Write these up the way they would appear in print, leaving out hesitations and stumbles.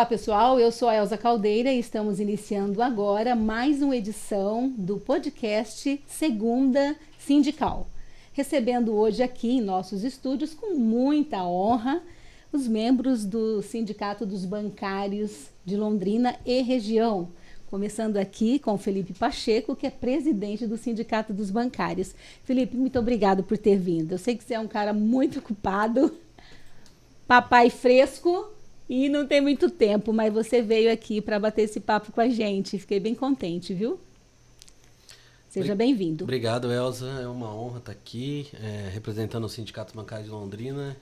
Olá pessoal, eu sou a Elza Caldeira e estamos iniciando agora mais uma edição do podcast Segunda Sindical. Recebendo hoje aqui em nossos estúdios, com muita honra, os membros do Sindicato dos Bancários de Londrina e região. Começando aqui com o Felipe Pacheco, que é presidente do Sindicato dos Bancários. Felipe, muito obrigado por ter vindo. Eu sei que você é um cara muito ocupado, papai fresco e não tem muito tempo, mas você veio aqui para bater esse papo com a gente. Fiquei bem contente, viu? Seja bem-vindo. Obrigado, Elza. É uma honra estar aqui, representando o Sindicato Bancário de Londrina.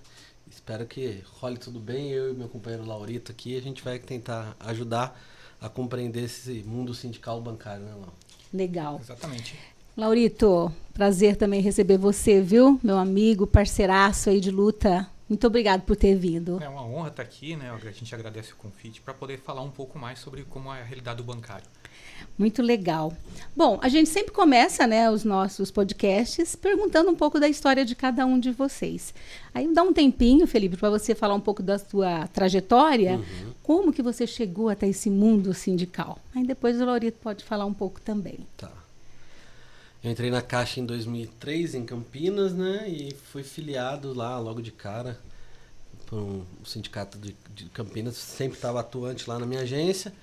Espero que role tudo bem. Eu e meu companheiro Laurito aqui, a gente vai tentar ajudar a compreender esse mundo sindical bancário, né, Lau? Legal. Exatamente. Laurito, prazer também receber você, viu? Meu amigo, parceiraço aí de luta. Muito obrigado por ter vindo. É uma honra estar aqui, né? A gente agradece o convite para poder falar um pouco mais sobre como é a realidade do bancário. Muito legal. Bom, a gente sempre começa, né, os nossos podcasts perguntando um pouco da história de cada um de vocês. Aí dá um tempinho, Felipe, para você falar um pouco da sua trajetória, como que você chegou até esse mundo sindical. Aí depois o Laurito pode falar um pouco também. Tá. Eu entrei na Caixa em 2003, em Campinas, né, e fui filiado lá logo de cara para um sindicato de Campinas, sempre estava atuante lá na minha agência.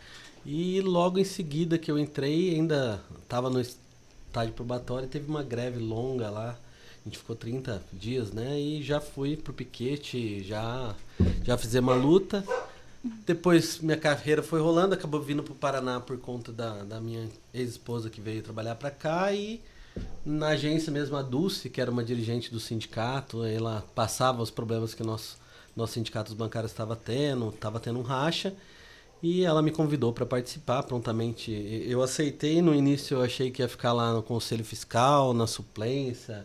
E logo em seguida que eu entrei, ainda estava no estágio probatório, teve uma greve longa lá, a gente ficou 30 dias, né? E já fui pro piquete, já fizemos uma luta. Depois minha carreira foi rolando, acabou vindo pro Paraná por conta da minha ex-esposa que veio trabalhar para cá. E na agência mesmo, a Dulce, que era uma dirigente do sindicato, ela passava os problemas que nosso sindicato dos bancários estava tendo um racha. E ela me convidou para participar prontamente. Eu aceitei, no início eu achei que ia ficar lá no Conselho Fiscal, na suplência,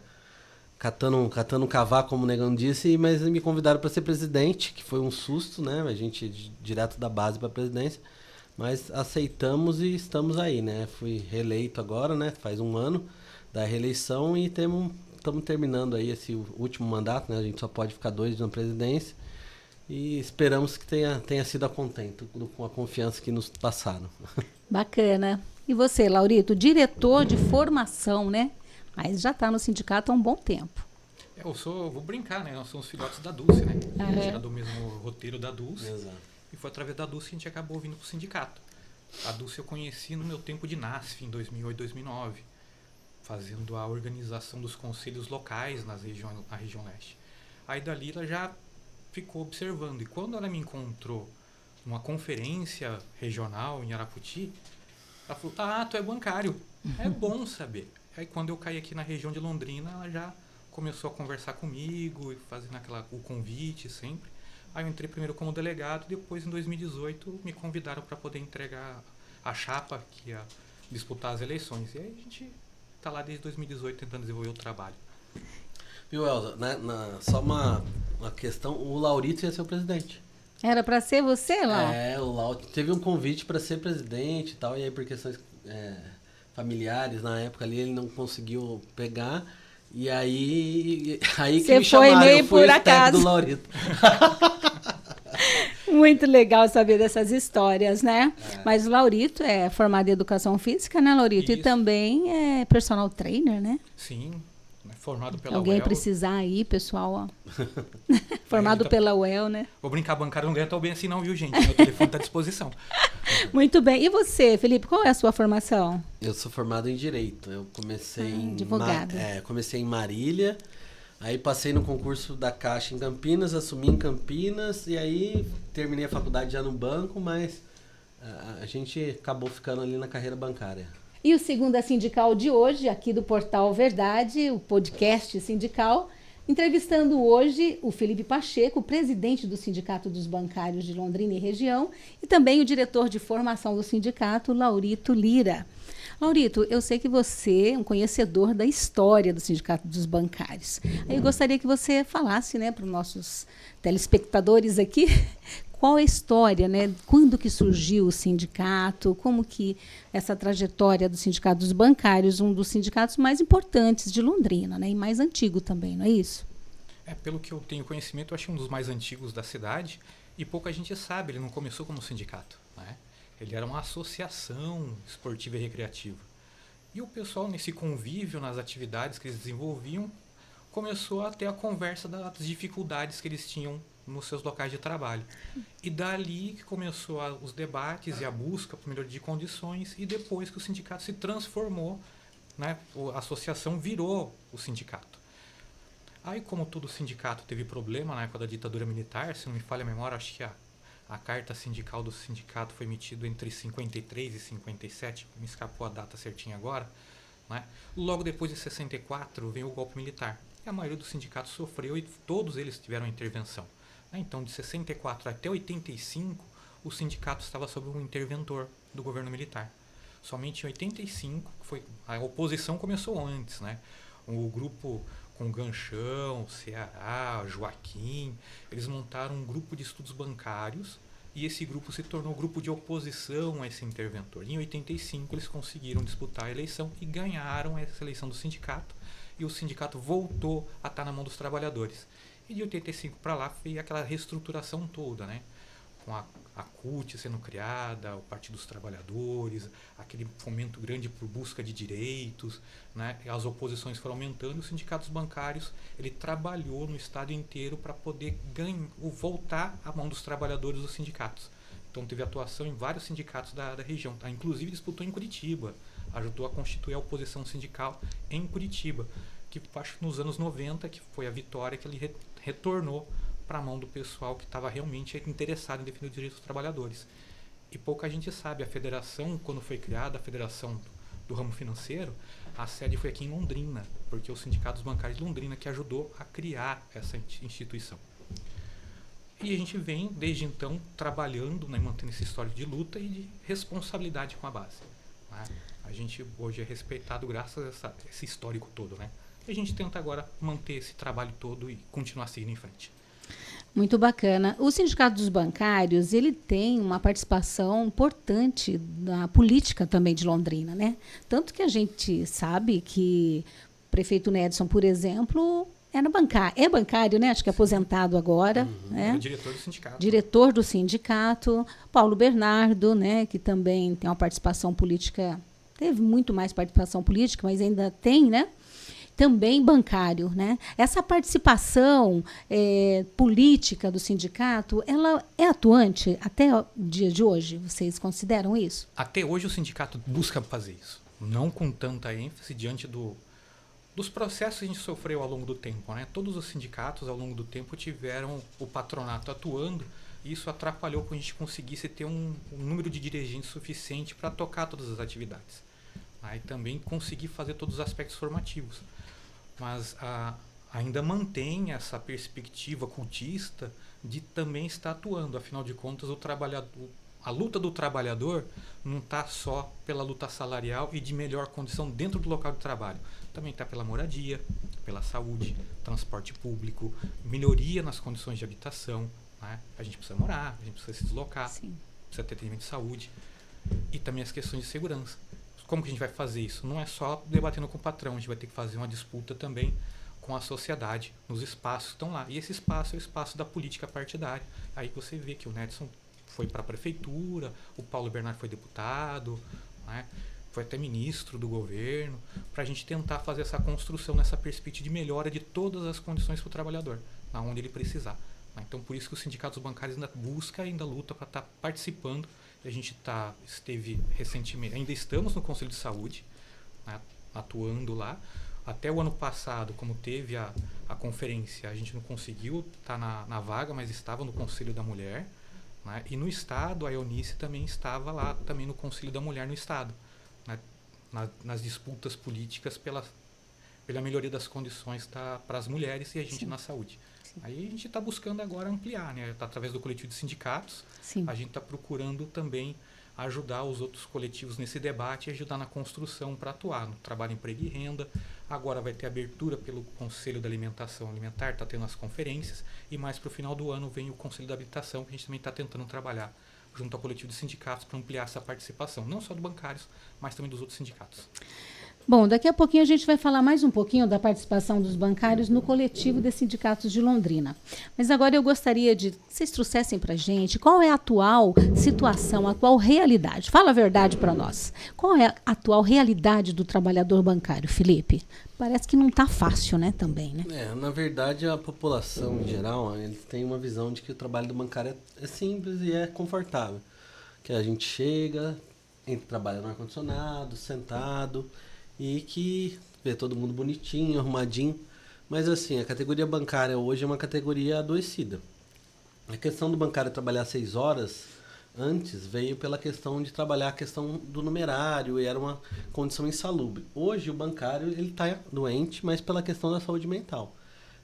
catando um cavaco, como o Negão disse, mas me convidaram para ser presidente, que foi um susto, né? A gente direto da base para a presidência, mas aceitamos e estamos aí, né? Fui reeleito agora, né? Faz um ano da reeleição e estamos terminando aí esse último mandato, né? A gente só pode ficar 2 na presidência. E esperamos que tenha sido a contento com a confiança que nos passaram. Bacana. E você, Laurito, diretor de formação, né? Mas já está no sindicato há um bom tempo. Vou brincar, né? Nós somos filhotes da Dulce, né? A gente era do mesmo roteiro da Dulce. Exato. E foi através da Dulce que a gente acabou vindo para o sindicato. A Dulce eu conheci no meu tempo de NASF, em 2008, 2009, fazendo a organização dos conselhos locais na região leste. Aí dali ela já ficou observando. E quando ela me encontrou numa conferência regional em Arapoti, ela falou, tu é bancário. É bom saber. Aí quando eu caí aqui na região de Londrina, ela já começou a conversar comigo, e fazendo o convite sempre. Aí eu entrei primeiro como delegado, depois em 2018 me convidaram para poder entregar a chapa que ia disputar as eleições. E aí a gente está lá desde 2018 tentando desenvolver o trabalho. Viu, Elza? Só uma questão, o Laurito ia ser o presidente. Era para ser você, Lau? O Laurito teve um convite para ser presidente e tal, e aí por questões familiares, na época ali, ele não conseguiu pegar, e aí que me chamaram, meio eu fui por o step acaso. do Laurito. Muito legal saber dessas histórias, né? Mas o Laurito é formado em Educação Física, né, Laurito? Isso. E também é personal trainer, né? Sim, formado pela Alguém UEL. precisar aí, pessoal, ó. Formado pela UEL, né? Vou brincar, bancário não ganha tão bem assim não, viu, gente? Meu telefone está à disposição. Muito bem. E você, Felipe, qual é a sua formação? Eu sou formado em Direito. Eu comecei advogado. Comecei em Marília, aí passei no concurso da Caixa em Campinas, assumi em Campinas, e aí terminei a faculdade já no banco, mas a gente acabou ficando ali na carreira bancária. E o Segunda Sindical de hoje, aqui do Portal Verdade, o podcast sindical, entrevistando hoje o Felipe Pacheco, presidente do Sindicato dos Bancários de Londrina e região, e também o diretor de formação do sindicato, Laurito Lira. Laurito, eu sei que você é um conhecedor da história do Sindicato dos Bancários. Aí eu gostaria que você falasse, né, para os nossos telespectadores aqui, qual é a história, né? Quando que surgiu o sindicato, como que essa trajetória do Sindicato dos Bancários, um dos sindicatos mais importantes de Londrina, né? E mais antigo também, não é isso? Pelo que eu tenho conhecimento, eu acho um dos mais antigos da cidade E pouca gente sabe, ele não começou como sindicato, né? Ele era uma associação esportiva e recreativa. E o pessoal, nesse convívio, nas atividades que eles desenvolviam, começou a ter a conversa das dificuldades que eles tinham nos seus locais de trabalho. E dali que começou os debates e a busca por melhoria de condições, e depois que o sindicato se transformou, né, a associação virou o sindicato. Aí, como todo sindicato teve problema na época da ditadura militar, se não me falha a memória, acho que a carta sindical do sindicato foi emitida entre 53 e 57, me escapou a data certinha agora, né? Logo depois de 64 veio o golpe militar. E a maioria dos sindicatos sofreu e todos eles tiveram intervenção. Então, de 64 até 85, o sindicato estava sob um interventor do governo militar. Somente em 85, a oposição começou antes, né? O grupo com Ganchão, Ceará, Joaquim, eles montaram um grupo de estudos bancários e esse grupo se tornou grupo de oposição a esse interventor. Em 85, eles conseguiram disputar a eleição e ganharam essa eleição do sindicato, e o sindicato voltou a estar na mão dos trabalhadores. E de 85 para lá foi aquela reestruturação toda, né? Com a CUT sendo criada, o Partido dos Trabalhadores, aquele fomento grande por busca de direitos, né? As oposições foram aumentando, e os sindicatos bancários, ele trabalhou no estado inteiro para poder voltar à mão dos trabalhadores dos sindicatos. Então teve atuação em vários sindicatos da região, tá? Inclusive disputou em Curitiba, ajudou a constituir a oposição sindical em Curitiba, que acho que nos anos 90, que foi a vitória que ele retornou para a mão do pessoal que estava realmente interessado em defender os direitos dos trabalhadores. E pouca gente sabe, a federação, quando foi criada, a federação do ramo financeiro, a sede foi aqui em Londrina, porque os sindicatos bancários de Londrina que ajudou a criar essa instituição. E a gente vem, desde então, trabalhando, né, mantendo esse histórico de luta e de responsabilidade com a base, né? A gente hoje é respeitado graças a esse histórico todo, né? E a gente tenta agora manter esse trabalho todo e continuar seguindo em frente. Muito bacana. O Sindicato dos Bancários, ele tem uma participação importante na política também de Londrina, né? Tanto que a gente sabe que o prefeito Nedson, por exemplo, é bancário, né? Acho que é aposentado agora. Né? É o diretor do sindicato. Diretor do sindicato. Paulo Bernardo, né? Que também tem uma participação política, teve muito mais participação política, mas ainda tem, né? Também bancário, né? Essa participação política do sindicato, ela é atuante até o dia de hoje? Vocês consideram isso? Até hoje o sindicato busca fazer isso, não com tanta ênfase diante dos processos que a gente sofreu ao longo do tempo, né? Todos os sindicatos ao longo do tempo tiveram o patronato atuando, e isso atrapalhou que a gente conseguisse ter um número de dirigentes suficiente para tocar todas as atividades. Aí também conseguir fazer todos os aspectos formativos. Mas ainda mantém essa perspectiva cultista de também estar atuando. Afinal de contas, a luta do trabalhador não está só pela luta salarial e de melhor condição dentro do local de trabalho. Também está pela moradia, pela saúde, transporte público, melhoria nas condições de habitação, né? A gente precisa morar, a gente precisa se deslocar, Sim. Precisa ter atendimento de saúde, e também as questões de segurança. Como que a gente vai fazer isso? Não é só debatendo com o patrão, a gente vai ter que fazer uma disputa também com a sociedade, nos espaços que estão lá. E esse espaço é o espaço da política partidária. Aí você vê que o Nedson foi para a prefeitura, o Paulo Bernardo foi deputado, né? Foi até ministro do governo, para a gente tentar fazer essa construção nessa perspectiva de melhora de todas as condições para o trabalhador, onde ele precisar. Então, por isso que os sindicatos bancários ainda buscam, ainda luta para estar participando. A gente esteve recentemente, ainda estamos no Conselho de Saúde, né, atuando lá. Até o ano passado, como teve a conferência, a gente não conseguiu estar na vaga, mas estava no Conselho da Mulher, né, e no Estado, a Eunice também estava lá, também no Conselho da Mulher no Estado, né, nas disputas políticas pela melhoria das condições para as mulheres e a gente Sim. na saúde. Aí a gente está buscando agora ampliar, né? Através do coletivo de sindicatos. Sim. A gente está procurando também ajudar os outros coletivos nesse debate e ajudar na construção para atuar no trabalho, emprego e renda. Agora vai ter abertura pelo Conselho da Alimentação Alimentar, está tendo as conferências, e mais para o final do ano vem o Conselho da Habitação, que a gente também está tentando trabalhar junto ao coletivo de sindicatos para ampliar essa participação, não só do bancários, mas também dos outros sindicatos. Bom, daqui a pouquinho a gente vai falar mais um pouquinho da participação dos bancários no coletivo de sindicatos de Londrina. Mas agora eu gostaria de que vocês trouxessem para a gente qual é a atual situação, a atual realidade. Fala a verdade para nós. Qual é a atual realidade do trabalhador bancário, Felipe? Parece que não está fácil, né, também, né? Na verdade, a população em geral, eles têm uma visão de que o trabalho do bancário é simples e é confortável. Que a gente chega, trabalha no ar-condicionado, sentado, e que vê todo mundo bonitinho, arrumadinho. Mas assim, a categoria bancária hoje é uma categoria adoecida. A questão do bancário trabalhar 6 horas antes veio pela questão de trabalhar a questão do numerário, e era uma condição insalubre. Hoje o bancário ele está doente, mas pela questão da saúde mental.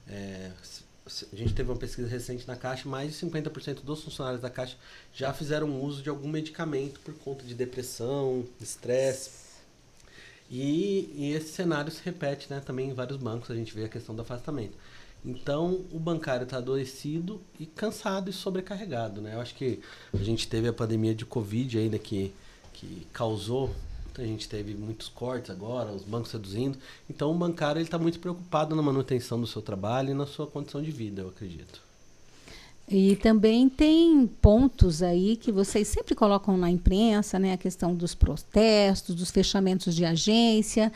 A gente teve uma pesquisa recente na Caixa, mais de 50% dos funcionários da Caixa já fizeram uso de algum medicamento por conta de depressão, estresse. E esse cenário se repete, né, também em vários bancos, a gente vê a questão do afastamento. Então, o bancário está adoecido e cansado e sobrecarregado, né? Eu acho que a gente teve a pandemia de Covid ainda que causou, a gente teve muitos cortes agora, os bancos reduzindo. Então, o bancário está muito preocupado na manutenção do seu trabalho e na sua condição de vida, eu acredito. E também tem pontos aí que vocês sempre colocam na imprensa, né? A questão dos protestos, dos fechamentos de agência.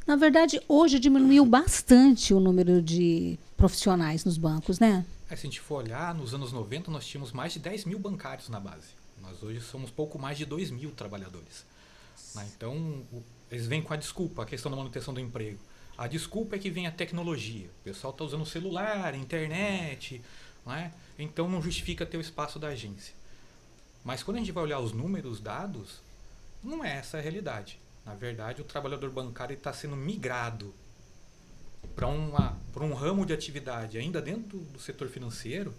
Na verdade, hoje diminuiu bastante o número de profissionais nos bancos, né? Se a gente for olhar, nos anos 90 nós tínhamos mais de 10 mil bancários na base. Nós hoje somos pouco mais de 2 mil trabalhadores. Então, eles vêm com a desculpa, a questão da manutenção do emprego. A desculpa é que vem a tecnologia. O pessoal está usando o celular, internet, não é? Então não justifica ter o espaço da agência. Mas quando a gente vai olhar os números, dados, não é essa a realidade. Na verdade, o trabalhador bancário está sendo migrado para um ramo de atividade ainda dentro do setor financeiro,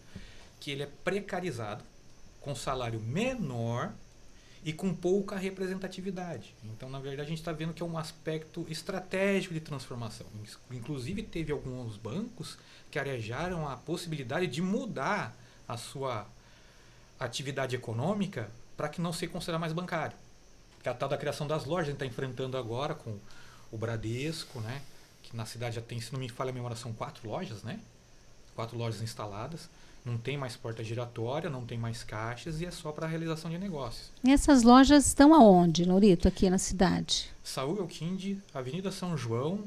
que ele é precarizado, com salário menor e com pouca representatividade. Então, na verdade, a gente está vendo que é um aspecto estratégico de transformação. Inclusive, teve alguns bancos que arejaram a possibilidade de mudar a sua atividade econômica para que não se considere mais bancário. Que é a tal da criação das lojas, a gente está enfrentando agora com o Bradesco, né? Que na cidade já tem, se não me falha a memória, são 4 lojas, né? 4 lojas instaladas. Não tem mais porta giratória, não tem mais caixas e é só para a realização de negócios. E essas lojas estão aonde, Laurito, aqui na cidade? Saúl Elquinde, Avenida São João,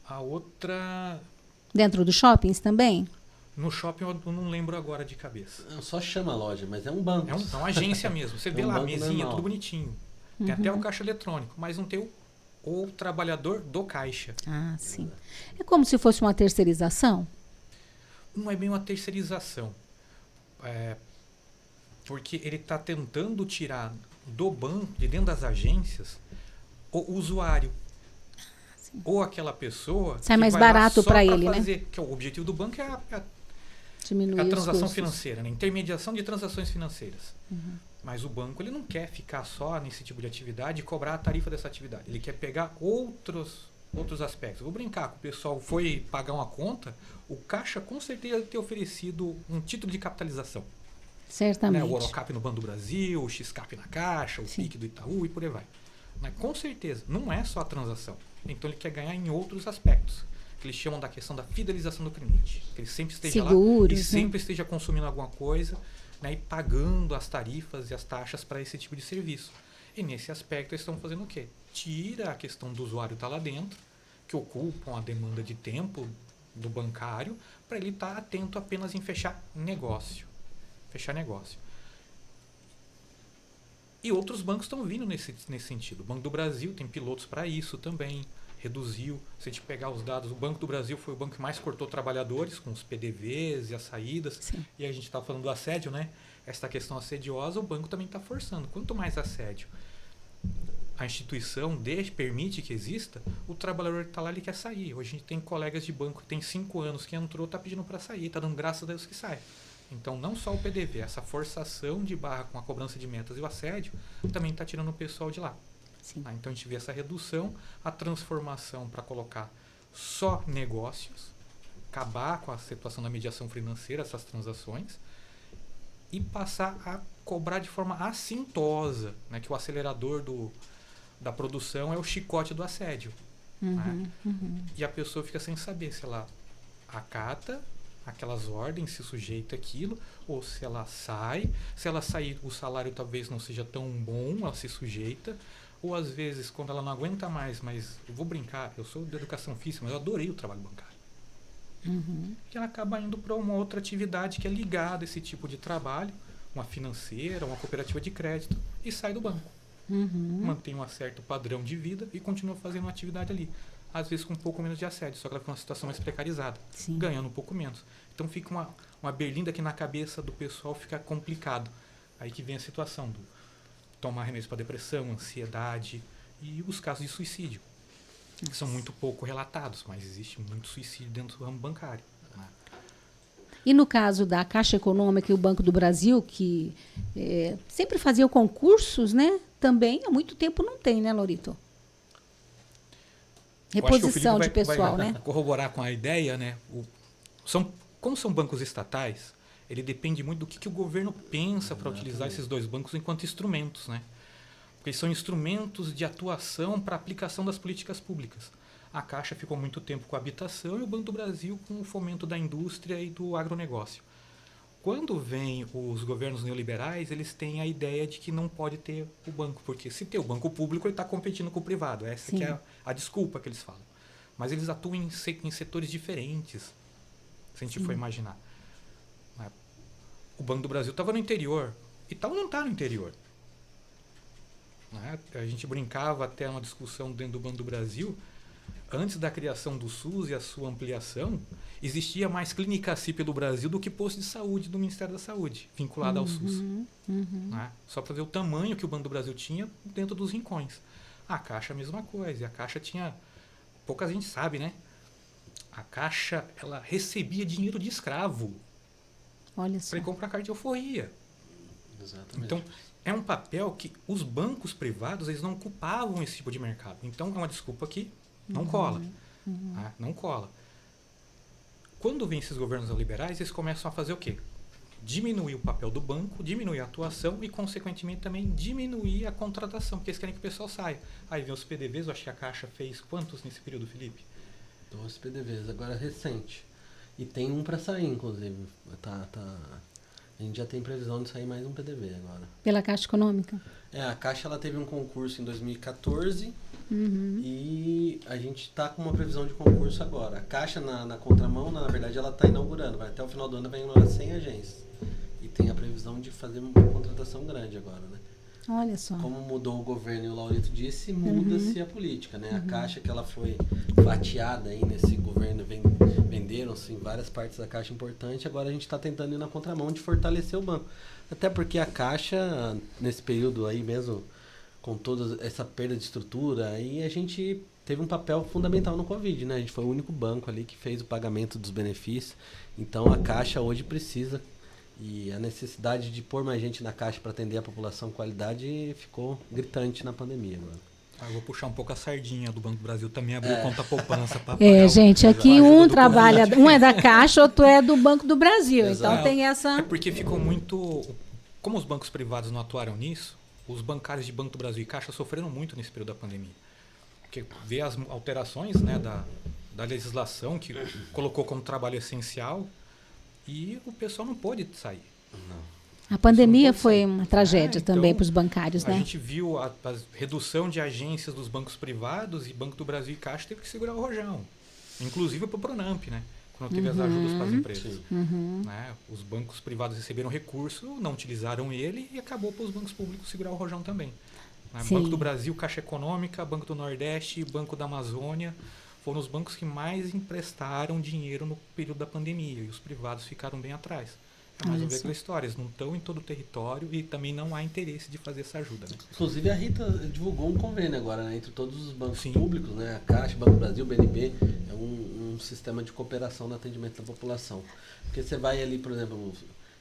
a outra... Dentro dos shoppings também? No shopping eu não lembro agora de cabeça. Só chama a loja, mas é um banco. É uma agência mesmo. Você vê lá a mesinha, normal. Tudo bonitinho. Tem até o caixa eletrônico, mas não tem o trabalhador do caixa. Ah, sim. É como se fosse uma terceirização? Não é bem uma terceirização. Porque ele está tentando tirar do banco, de dentro das agências, o usuário. Sim. Ou aquela pessoa... Sai mais barato para ele, fazer, né? Que o objetivo do banco é a diminuir a transação financeira, né? Intermediação de transações financeiras. Mas o banco ele não quer ficar só nesse tipo de atividade e cobrar a tarifa dessa atividade. Ele quer pegar outros aspectos. Vou brincar, que o pessoal foi pagar uma conta, o caixa com certeza deve ter oferecido um título de capitalização. Certamente. Né? O Orocap no Banco do Brasil, o Xcap na Caixa, o PIC do Itaú e por aí vai. Mas, com certeza, não é só a transação. Então ele quer ganhar em outros aspectos. Que eles chamam da questão da fidelização do cliente. Que ele sempre esteja Seguros, lá e sempre esteja consumindo alguma coisa, né, e pagando as tarifas e as taxas para esse tipo de serviço. E nesse aspecto eles estão fazendo o quê? Tira a questão do usuário estar lá dentro, que ocupam a demanda de tempo do bancário, para ele estar atento apenas em fechar negócio. E outros bancos estão vindo nesse sentido. O Banco do Brasil tem pilotos para isso também. Reduziu, se a gente pegar os dados, o Banco do Brasil foi o banco que mais cortou trabalhadores, com os PDVs e as saídas. Sim. E a gente está falando do assédio, né? Essa questão assediosa, o banco também está forçando. Quanto mais assédio a instituição permite que exista, o trabalhador que está lá, ele quer sair. Hoje a gente tem colegas de banco que tem 5 anos que entrou, está pedindo para sair, está dando graças a Deus que sai. Então, não só o PDV, essa forçação de barra com a cobrança de metas e o assédio, também está tirando o pessoal de lá. Então a gente vê essa redução, a transformação para colocar só negócios, acabar com a situação da mediação financeira, essas transações, e passar a cobrar de forma assintosa, né, que o acelerador da produção é o chicote do assédio. né? E a pessoa fica sem saber se ela acata aquelas ordens, se sujeita àquilo, ou se ela sai. Se ela sair, o salário talvez não seja tão bom, ela se sujeita. Ou às vezes, quando ela não aguenta mais, mas eu vou brincar, eu sou de educação física, mas eu adorei o trabalho bancário. E ela acaba indo para uma outra atividade que é ligada a esse tipo de trabalho, uma financeira, uma cooperativa de crédito, e sai do banco. Mantém um certo padrão de vida e continua fazendo uma atividade ali. Às vezes com um pouco menos de assédio, só que ela fica numa situação mais precarizada, ganhando um pouco menos. Então fica uma berlinda que na cabeça do pessoal fica complicado. Aí que vem a situação do tomar remédios para depressão, ansiedade e os casos de suicídio, que são muito pouco relatados, mas existe muito suicídio dentro do ramo bancário. Né? E no caso da Caixa Econômica e o Banco do Brasil, que sempre fazia concursos, né? Também há muito tempo não tem, né, Laurito? Reposição de pessoal, vai né? corroborar com a ideia, né? Como são bancos estatais, ele depende muito do que o governo pensa para utilizar esses dois bancos enquanto instrumentos, né? Porque são instrumentos de atuação para aplicação das políticas públicas. A Caixa ficou muito tempo com a habitação e o Banco do Brasil com o fomento da indústria e do agronegócio. Quando vêm os governos neoliberais, eles têm a ideia de que não pode ter o banco, porque se tem o banco público, ele está competindo com o privado. Essa que é a desculpa que eles falam. Mas eles atuam em setores diferentes, se a gente for imaginar. O Banco do Brasil estava no interior, Itaú não está no interior. Né? A gente brincava até uma discussão dentro do Banco do Brasil. Antes da criação do SUS e a sua ampliação, existia mais clínica CIP do Brasil do que posto de saúde do Ministério da Saúde, vinculado ao SUS. Né? Só para ver o tamanho que o Banco do Brasil tinha dentro dos rincões. A Caixa, a mesma coisa. E a Caixa tinha... Pouca gente sabe, né? A Caixa, ela recebia dinheiro de escravo. Olha só. Para comprar carta de alforria. Exatamente. Então, é um papel que os bancos privados eles não ocupavam esse tipo de mercado. Então, é uma desculpa que não cola. Tá? Não cola. Quando vem esses governos neoliberais, eles começam a fazer o quê? Diminuir o papel do banco, diminuir a atuação e, consequentemente, também diminuir a contratação, porque eles querem que o pessoal saia. Aí vem os PDVs, eu acho que a Caixa fez quantos nesse período, Felipe? 12 PDVs, agora recente. E tem um para sair, inclusive. A gente já tem previsão de sair mais um PDV agora. Pela Caixa Econômica? A Caixa ela teve um concurso em 2014 e a gente está com uma previsão de concurso agora. A Caixa, na contramão, na verdade, ela está inaugurando. Até o final do ano vai inaugurar 100 agências. E tem a previsão de fazer uma contratação grande agora, né? Olha só. Como mudou o governo e o Laurito disse, muda-se a política, né? A Caixa, que ela foi fatiada aí nesse governo, venderam-se em várias partes da Caixa importante, agora a gente está tentando ir na contramão de fortalecer o banco. Até porque a Caixa, nesse período aí mesmo, com toda essa perda de estrutura, aí a gente teve um papel fundamental no Covid, né? A gente foi o único banco ali que fez o pagamento dos benefícios. Então a Caixa hoje precisa... E a necessidade de pôr mais gente na Caixa para atender a população com qualidade ficou gritante na pandemia agora. Eu vou puxar um pouco a sardinha do Banco do Brasil, também abriu conta poupança para gente, aqui um trabalha, um é da Caixa, outro é do Banco do Brasil. Exato. Então tem essa... É porque ficou muito... Como os bancos privados não atuaram nisso, os bancários de Banco do Brasil e Caixa sofreram muito nesse período da pandemia. Porque vê as alterações, né, da legislação que colocou como trabalho essencial e o pessoal não pôde sair. A pandemia foi uma tragédia também para os bancários, né? A gente viu a redução de agências dos bancos privados e Banco do Brasil e Caixa teve que segurar o rojão. Inclusive para o Pronamp, né? Quando teve as ajudas para as empresas. Né? Os bancos privados receberam recurso, não utilizaram ele e acabou para os bancos públicos segurar o rojão também. Né? Banco do Brasil, Caixa Econômica, Banco do Nordeste, Banco da Amazônia foram os bancos que mais emprestaram dinheiro no período da pandemia e os privados ficaram bem atrás. É mais a ver com a história, eles não estão em todo o território e também não há interesse de fazer essa ajuda. Né? Inclusive a Rita divulgou um convênio agora, né, entre todos os bancos públicos, né, a Caixa, Banco do Brasil, BNB, é um sistema de cooperação no atendimento da população. Porque você vai ali, por exemplo,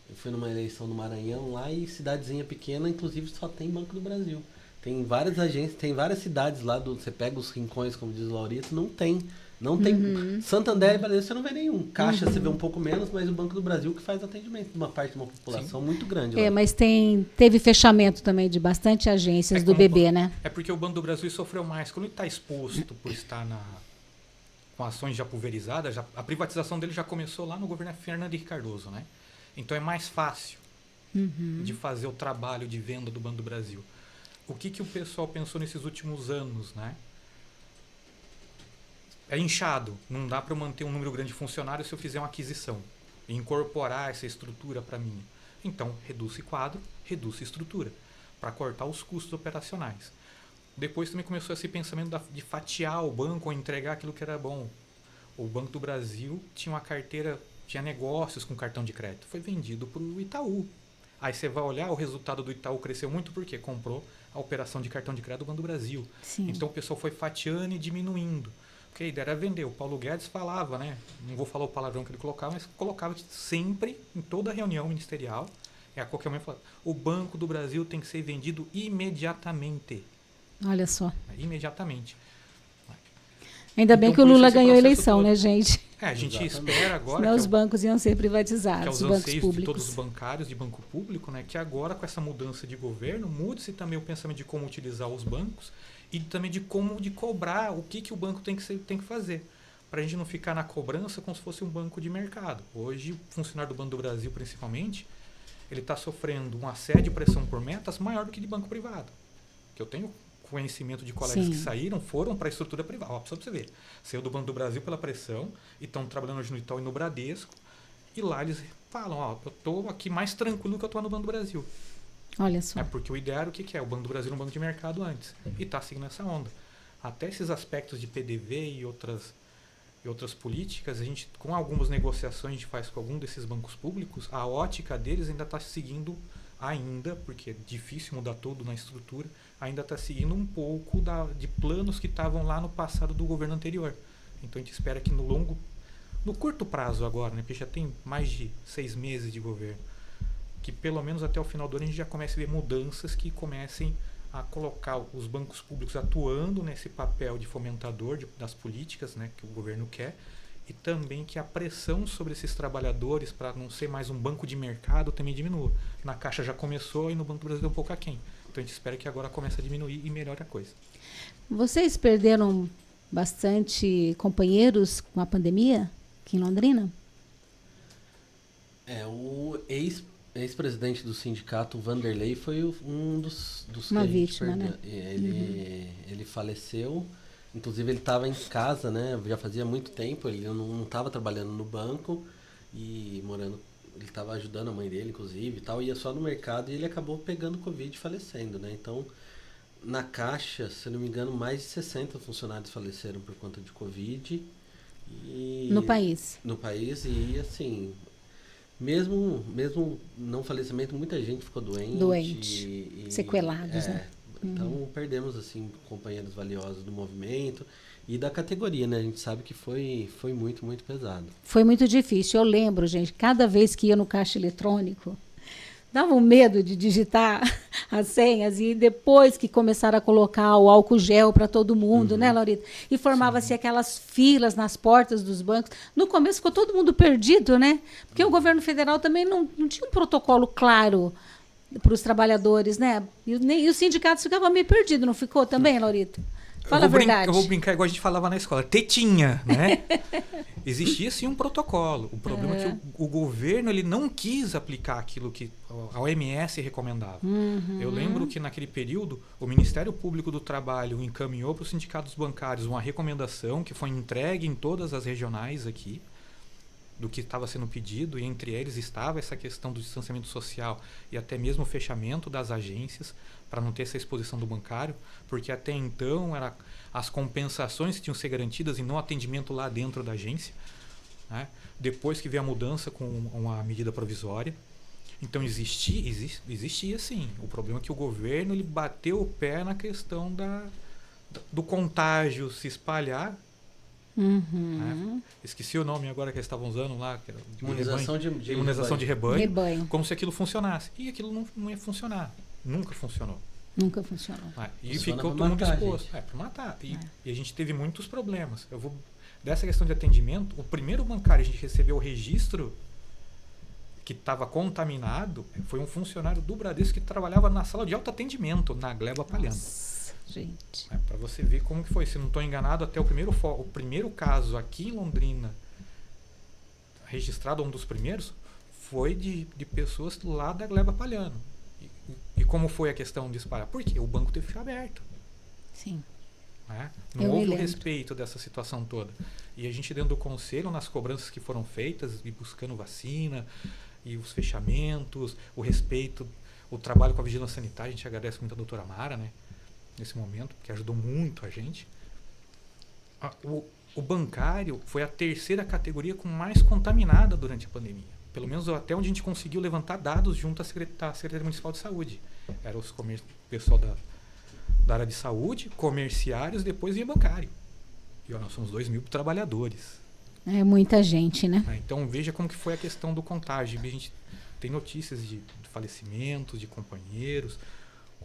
eu fui numa eleição no Maranhão lá e cidadezinha pequena, inclusive só tem Banco do Brasil. Tem várias agências, tem várias cidades lá, você pega os rincões, como diz o Laurito, não tem Não tem. Santander e Bradesco você não vê nenhum. Caixa você vê um pouco menos, mas o Banco do Brasil que faz atendimento de uma parte de uma população muito grande lá. Mas teve fechamento também de bastante agências do BB, né? É porque o Banco do Brasil sofreu mais. Quando ele está exposto por estar com ações já pulverizadas, a privatização dele já começou lá no governo Fernando Henrique Cardoso, né? Então é mais fácil de fazer o trabalho de venda do Banco do Brasil. O que o pessoal pensou nesses últimos anos, né? É inchado. Não dá para manter um número grande de funcionários se eu fizer uma aquisição e incorporar essa estrutura para mim. Então, reduz quadro, reduz estrutura, para cortar os custos operacionais. Depois também começou esse pensamento de fatiar o banco ou entregar aquilo que era bom. O Banco do Brasil tinha uma carteira, tinha negócios com cartão de crédito. Foi vendido para o Itaú. Aí você vai olhar, o resultado do Itaú cresceu muito porque comprou a operação de cartão de crédito do Banco do Brasil. Sim. Então o pessoal foi fatiando e diminuindo. Porque a ideia era vender. O Paulo Guedes falava, né? Não vou falar o palavrão que ele colocava, mas colocava sempre, em toda reunião ministerial, a qualquer momento falava, o Banco do Brasil tem que ser vendido imediatamente. Olha só. Imediatamente. Ainda bem que o Lula ganhou a eleição, né, gente? A gente espera agora Senão os bancos iam ser privatizados, que os bancos públicos. De todos os bancários de banco público, né, que agora com essa mudança de governo, mude-se também o pensamento de como utilizar os bancos e também de cobrar o que o banco tem que fazer. Para a gente não ficar na cobrança como se fosse um banco de mercado. Hoje, o funcionário do Banco do Brasil, principalmente, ele está sofrendo um assédio e pressão por metas maior do que de banco privado. Que eu tenho conhecimento de colegas que saíram, foram para a estrutura privada. Ó, só para você ver. Saiu do Banco do Brasil pela pressão e estão trabalhando hoje no Itaú e no Bradesco. E lá eles falam, ó, eu estou aqui mais tranquilo que eu estou no Banco do Brasil. Olha só. É porque o ideal era o que é? O Banco do Brasil era um banco de mercado antes. E está seguindo essa onda. Até esses aspectos de PDV e outras políticas, a gente, com algumas negociações a gente faz com algum desses bancos públicos, a ótica deles ainda está seguindo porque é difícil mudar tudo na estrutura, ainda está seguindo um pouco de planos que estavam lá no passado do governo anterior. Então a gente espera que no curto prazo agora, né, porque já tem mais de 6 meses de governo, que pelo menos até o final do ano a gente já comece a ver mudanças que comecem a colocar os bancos públicos atuando nesse papel de fomentador das políticas, né, que o governo quer, e também que a pressão sobre esses trabalhadores para não ser mais um banco de mercado também diminua. Na Caixa já começou e no Banco do Brasil um pouco aquém. Então a gente espera que agora comece a diminuir e melhore a coisa. Vocês perderam bastante companheiros com a pandemia aqui em Londrina? O ex-presidente do sindicato, Vanderlei, foi um dos uma que vítima, né? Ele faleceu. Inclusive ele estava em casa, né? Já fazia muito tempo, ele não estava trabalhando no banco e morando, ele estava ajudando a mãe dele, inclusive, e tal, ia só no mercado e ele acabou pegando Covid e falecendo, né? Então, na Caixa, se eu não me engano, mais de 60 funcionários faleceram por conta de Covid. No país? No país, e assim, mesmo não falecimento, muita gente ficou doente. Sequelados, né? Então perdemos assim companheiros valiosos do movimento e da categoria, né? A gente sabe que foi muito, muito pesado. Foi muito difícil. Eu lembro, gente, cada vez que ia no caixa eletrônico, dava um medo de digitar as senhas e depois que começaram a colocar o álcool gel para todo mundo, né, Laurita? E formava-se aquelas filas nas portas dos bancos. No começo ficou todo mundo perdido, né? Porque o governo federal também não tinha um protocolo claro para os trabalhadores, né? E os sindicatos ficavam meio perdidos, não ficou também, Laurita? Fala a verdade. Eu vou brincar igual a gente falava na escola. Tetinha, né? Existia sim um protocolo. O problema é que o governo ele não quis aplicar aquilo que a OMS recomendava. Eu lembro que naquele período o Ministério Público do Trabalho encaminhou para os sindicatos bancários uma recomendação que foi entregue em todas as regionais aqui, do que estava sendo pedido, e entre eles estava essa questão do distanciamento social e até mesmo o fechamento das agências para não ter essa exposição do bancário, porque até então as compensações que tinham que ser garantidas e não atendimento lá dentro da agência, né? Depois que veio a mudança com uma medida provisória. Então existia sim. O problema é que o governo ele bateu o pé na questão do contágio se espalhar. Né? Esqueci o nome agora que eles estavam usando lá, que era imunização de rebanho, como se aquilo funcionasse. E aquilo não ia funcionar. Nunca funcionou. Nunca funcionou. E ficou todo mundo exposto. Para matar. E a gente teve muitos problemas. dessa questão de atendimento, o primeiro bancário a gente recebeu o registro que estava contaminado foi um funcionário do Bradesco que trabalhava na sala de autoatendimento, na Gleba Palhano. Nossa, gente. Para você ver como que foi. Se não estou enganado, até o primeiro caso aqui em Londrina, registrado, um dos primeiros, foi de pessoas lá da Gleba Palhano. E como foi a questão de espalhar? Porque o banco teve que ficar aberto. Sim. Né? Não houve o respeito dessa situação toda. E a gente, dentro do conselho, nas cobranças que foram feitas, e buscando vacina, e os fechamentos, o respeito, o trabalho com a vigilância sanitária, a gente agradece muito a doutora Mara, né, nesse momento, que ajudou muito a gente. O bancário foi a terceira categoria com mais contaminada durante a pandemia. Pelo menos até onde a gente conseguiu levantar dados junto à Secretaria Municipal de Saúde. Era o pessoal da área de saúde, comerciários, depois vinha bancário. E nós somos 2.000 trabalhadores. É muita gente, né? Então veja como que foi a questão do contágio. A gente tem notícias de falecimentos de companheiros,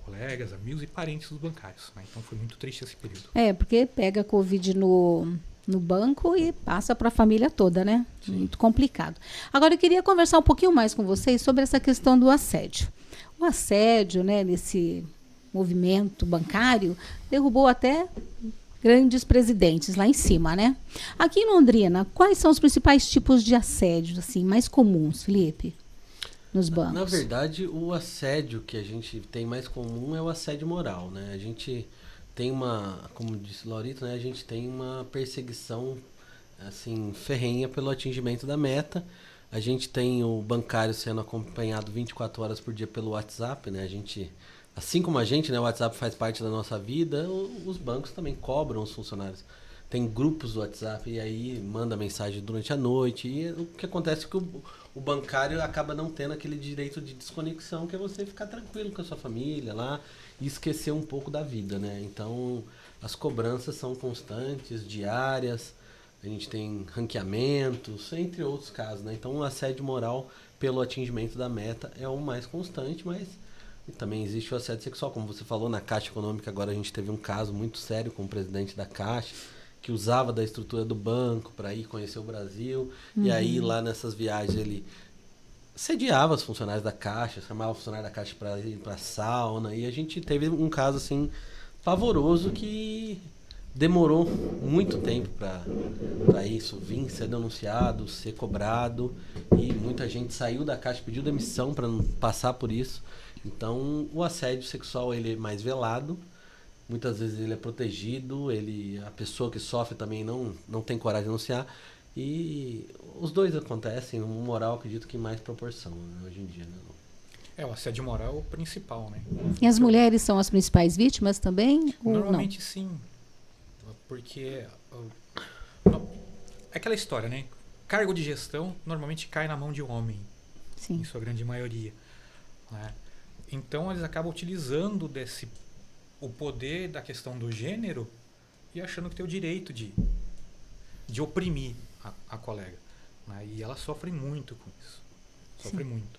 colegas, amigos e parentes dos bancários. Né? Então foi muito triste esse período. Porque pega a Covid no banco e passa para a família toda, né? Sim. Muito complicado. Agora eu queria conversar um pouquinho mais com vocês sobre essa questão do assédio. O assédio, né, nesse movimento bancário, derrubou até grandes presidentes lá em cima, né? Aqui em Londrina, quais são os principais tipos de assédio, assim, mais comuns, Felipe, nos bancos? Na verdade, o assédio que a gente tem mais comum é o assédio moral, né? A gente tem como disse o Laurito, né? A gente tem uma perseguição, assim, ferrenha pelo atingimento da meta. A gente tem o bancário sendo acompanhado 24 horas por dia pelo WhatsApp, né? Assim como a gente, né, o WhatsApp faz parte da nossa vida, os bancos também cobram os funcionários. Tem grupos do WhatsApp e aí manda mensagem durante a noite. E o que acontece é que o bancário acaba não tendo aquele direito de desconexão, que é você ficar tranquilo com a sua família lá e esquecer um pouco da vida, né? Então, as cobranças são constantes, diárias, a gente tem ranqueamentos, entre outros casos, né? Então, o assédio moral pelo atingimento da meta é o mais constante, mas e também existe o assédio sexual, como você falou, na Caixa Econômica. Agora a gente teve um caso muito sério com o presidente da Caixa, que usava da estrutura do banco para ir conhecer o Brasil. E aí lá nessas viagens ele sediava os funcionários da Caixa, chamava o funcionário da Caixa para ir para sauna. E a gente teve um caso assim pavoroso que demorou muito tempo para isso vir, ser denunciado, ser cobrado. E muita gente saiu da Caixa, pediu demissão para não passar por isso. Então, o assédio sexual ele é mais velado, muitas vezes ele é protegido, a pessoa que sofre também não tem coragem de denunciar, e os dois acontecem, o moral acredito que em mais proporção, né, hoje em dia. Né? O assédio moral é o principal, né? E as mulheres são as principais vítimas também? Normalmente ou não? Sim, porque é aquela história, né? Cargo de gestão normalmente cai na mão de um homem, Sim. em sua grande maioria, né? Então eles acabam utilizando o poder da questão do gênero e achando que tem o direito de oprimir a colega. Né? E elas sofrem muito com isso. Sofrem muito.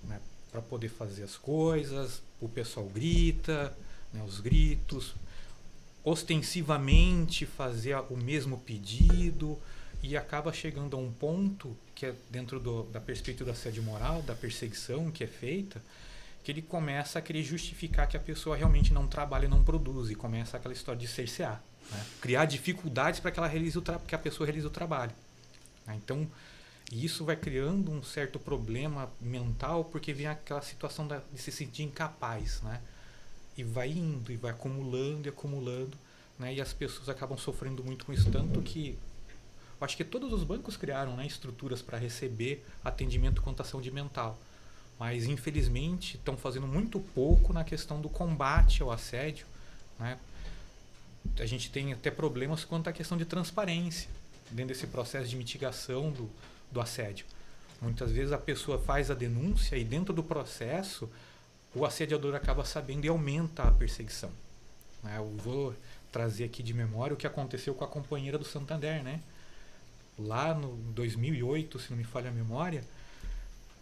Né? Para poder fazer as coisas, o pessoal grita, né? Os gritos, ostensivamente fazer o mesmo pedido, e acaba chegando a um ponto que é dentro da perspectiva da assédio moral, da perseguição que é feita, que ele começa a querer justificar que a pessoa realmente não trabalha e não produz, e começa aquela história de cercear, né? Criar dificuldades para que que a pessoa realize o trabalho. Né? Então, isso vai criando um certo problema mental, porque vem aquela situação de se sentir incapaz, né? E vai indo, e vai acumulando e acumulando, né? E as pessoas acabam sofrendo muito com isso, tanto que eu acho que todos os bancos criaram, né, estruturas para receber atendimento com saúde mental. Mas, infelizmente, estão fazendo muito pouco na questão do combate ao assédio. Né? A gente tem até problemas quanto à questão de transparência dentro desse processo de mitigação do assédio. Muitas vezes a pessoa faz a denúncia e, dentro do processo, o assediador acaba sabendo e aumenta a perseguição. Né? Eu vou trazer aqui de memória o que aconteceu com a companheira do Santander. Né? Lá no 2008, se não me falha a memória,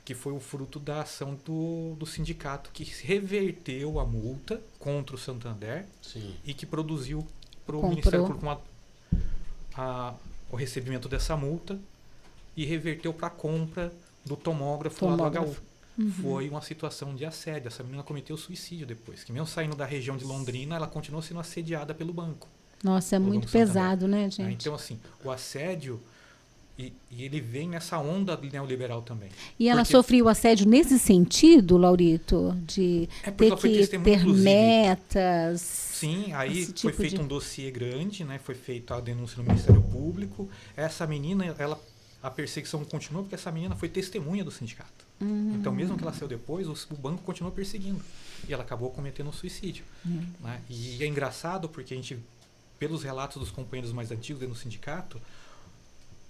que foi o fruto da ação do sindicato que reverteu a multa contra o Santander. Sim. E que produziu para o Ministério Público o recebimento dessa multa e reverteu para a compra do tomógrafo lá do HU. Foi uma situação de assédio. Essa menina cometeu suicídio depois. Que mesmo saindo da região de Londrina, ela continuou sendo assediada pelo banco. Nossa, é muito pesado, né, gente? Então, assim, o assédio, e ele vem nessa onda neoliberal também. E ela sofreu assédio nesse sentido, Laurito? De ter que ter metas? Sim, aí foi feito um dossiê grande, né? Foi feita a denúncia no Ministério Público. Essa menina, a perseguição continuou porque essa menina foi testemunha do sindicato. Então, mesmo que ela saiu depois, o banco continuou perseguindo. E ela acabou cometendo um suicídio. Né? E é engraçado porque a gente, pelos relatos dos companheiros mais antigos dentro do sindicato,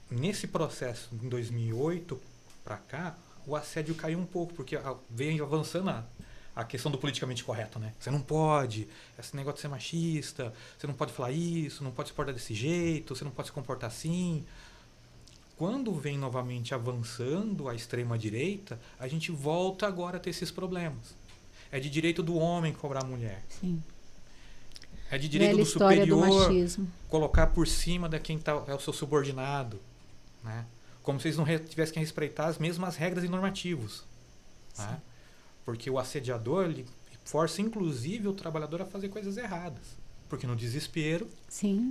nesse processo, em 2008 para cá, o assédio caiu um pouco, porque vem avançando a questão do politicamente correto, né? Você não pode, esse negócio de ser machista, você não pode falar isso, não pode se portar desse jeito, você não pode se comportar assim. Quando vem novamente avançando a extrema-direita, a gente volta agora a ter esses problemas. É de direito do homem cobrar a mulher. Sim. É de direito do superior colocar por cima de quem é o seu subordinado. Né? Como se eles não tivessem que respeitar as mesmas regras e normativos. Né? Porque o assediador ele força, inclusive, o trabalhador a fazer coisas erradas. Porque no desespero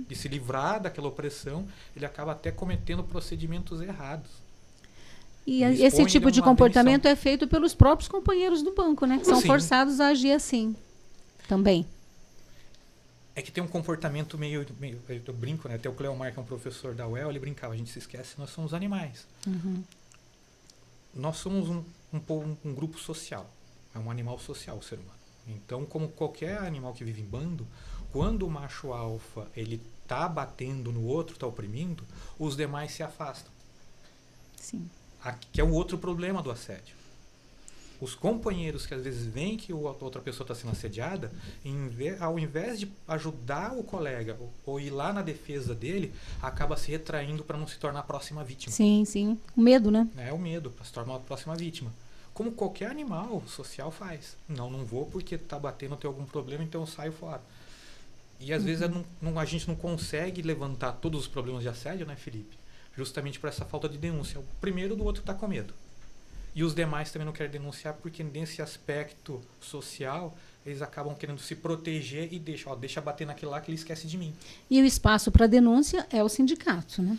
de se livrar daquela opressão, ele acaba até cometendo procedimentos errados. E esse tipo de comportamento é feito pelos próprios companheiros do banco, né? Que são forçados a agir assim também. É que tem um comportamento meio eu brinco, né? Até o Cleomar, que é um professor da UEL, ele brincava, a gente se esquece, nós somos animais. Nós somos um grupo social, é um animal social o ser humano. Então, como qualquer animal que vive em bando, quando o macho alfa ele tá batendo no outro, tá oprimindo, os demais se afastam. Sim. Que é o outro problema do assédio. Os companheiros que às vezes veem que a outra pessoa está sendo assediada, ao invés de ajudar o colega ou ir lá na defesa dele, acaba se retraindo para não se tornar a próxima vítima. Sim. O medo, né? É o medo, para se tornar a próxima vítima. Como qualquer animal social faz. Não vou porque está batendo, tem algum problema, então eu saio fora. E às vezes a gente não consegue levantar todos os problemas de assédio, né, Felipe? Justamente por essa falta de denúncia. O primeiro do outro está com medo. E os demais também não querem denunciar porque nesse aspecto social eles acabam querendo se proteger e deixa bater naquele lá que ele esquece de mim. E o espaço para denúncia é o sindicato, né?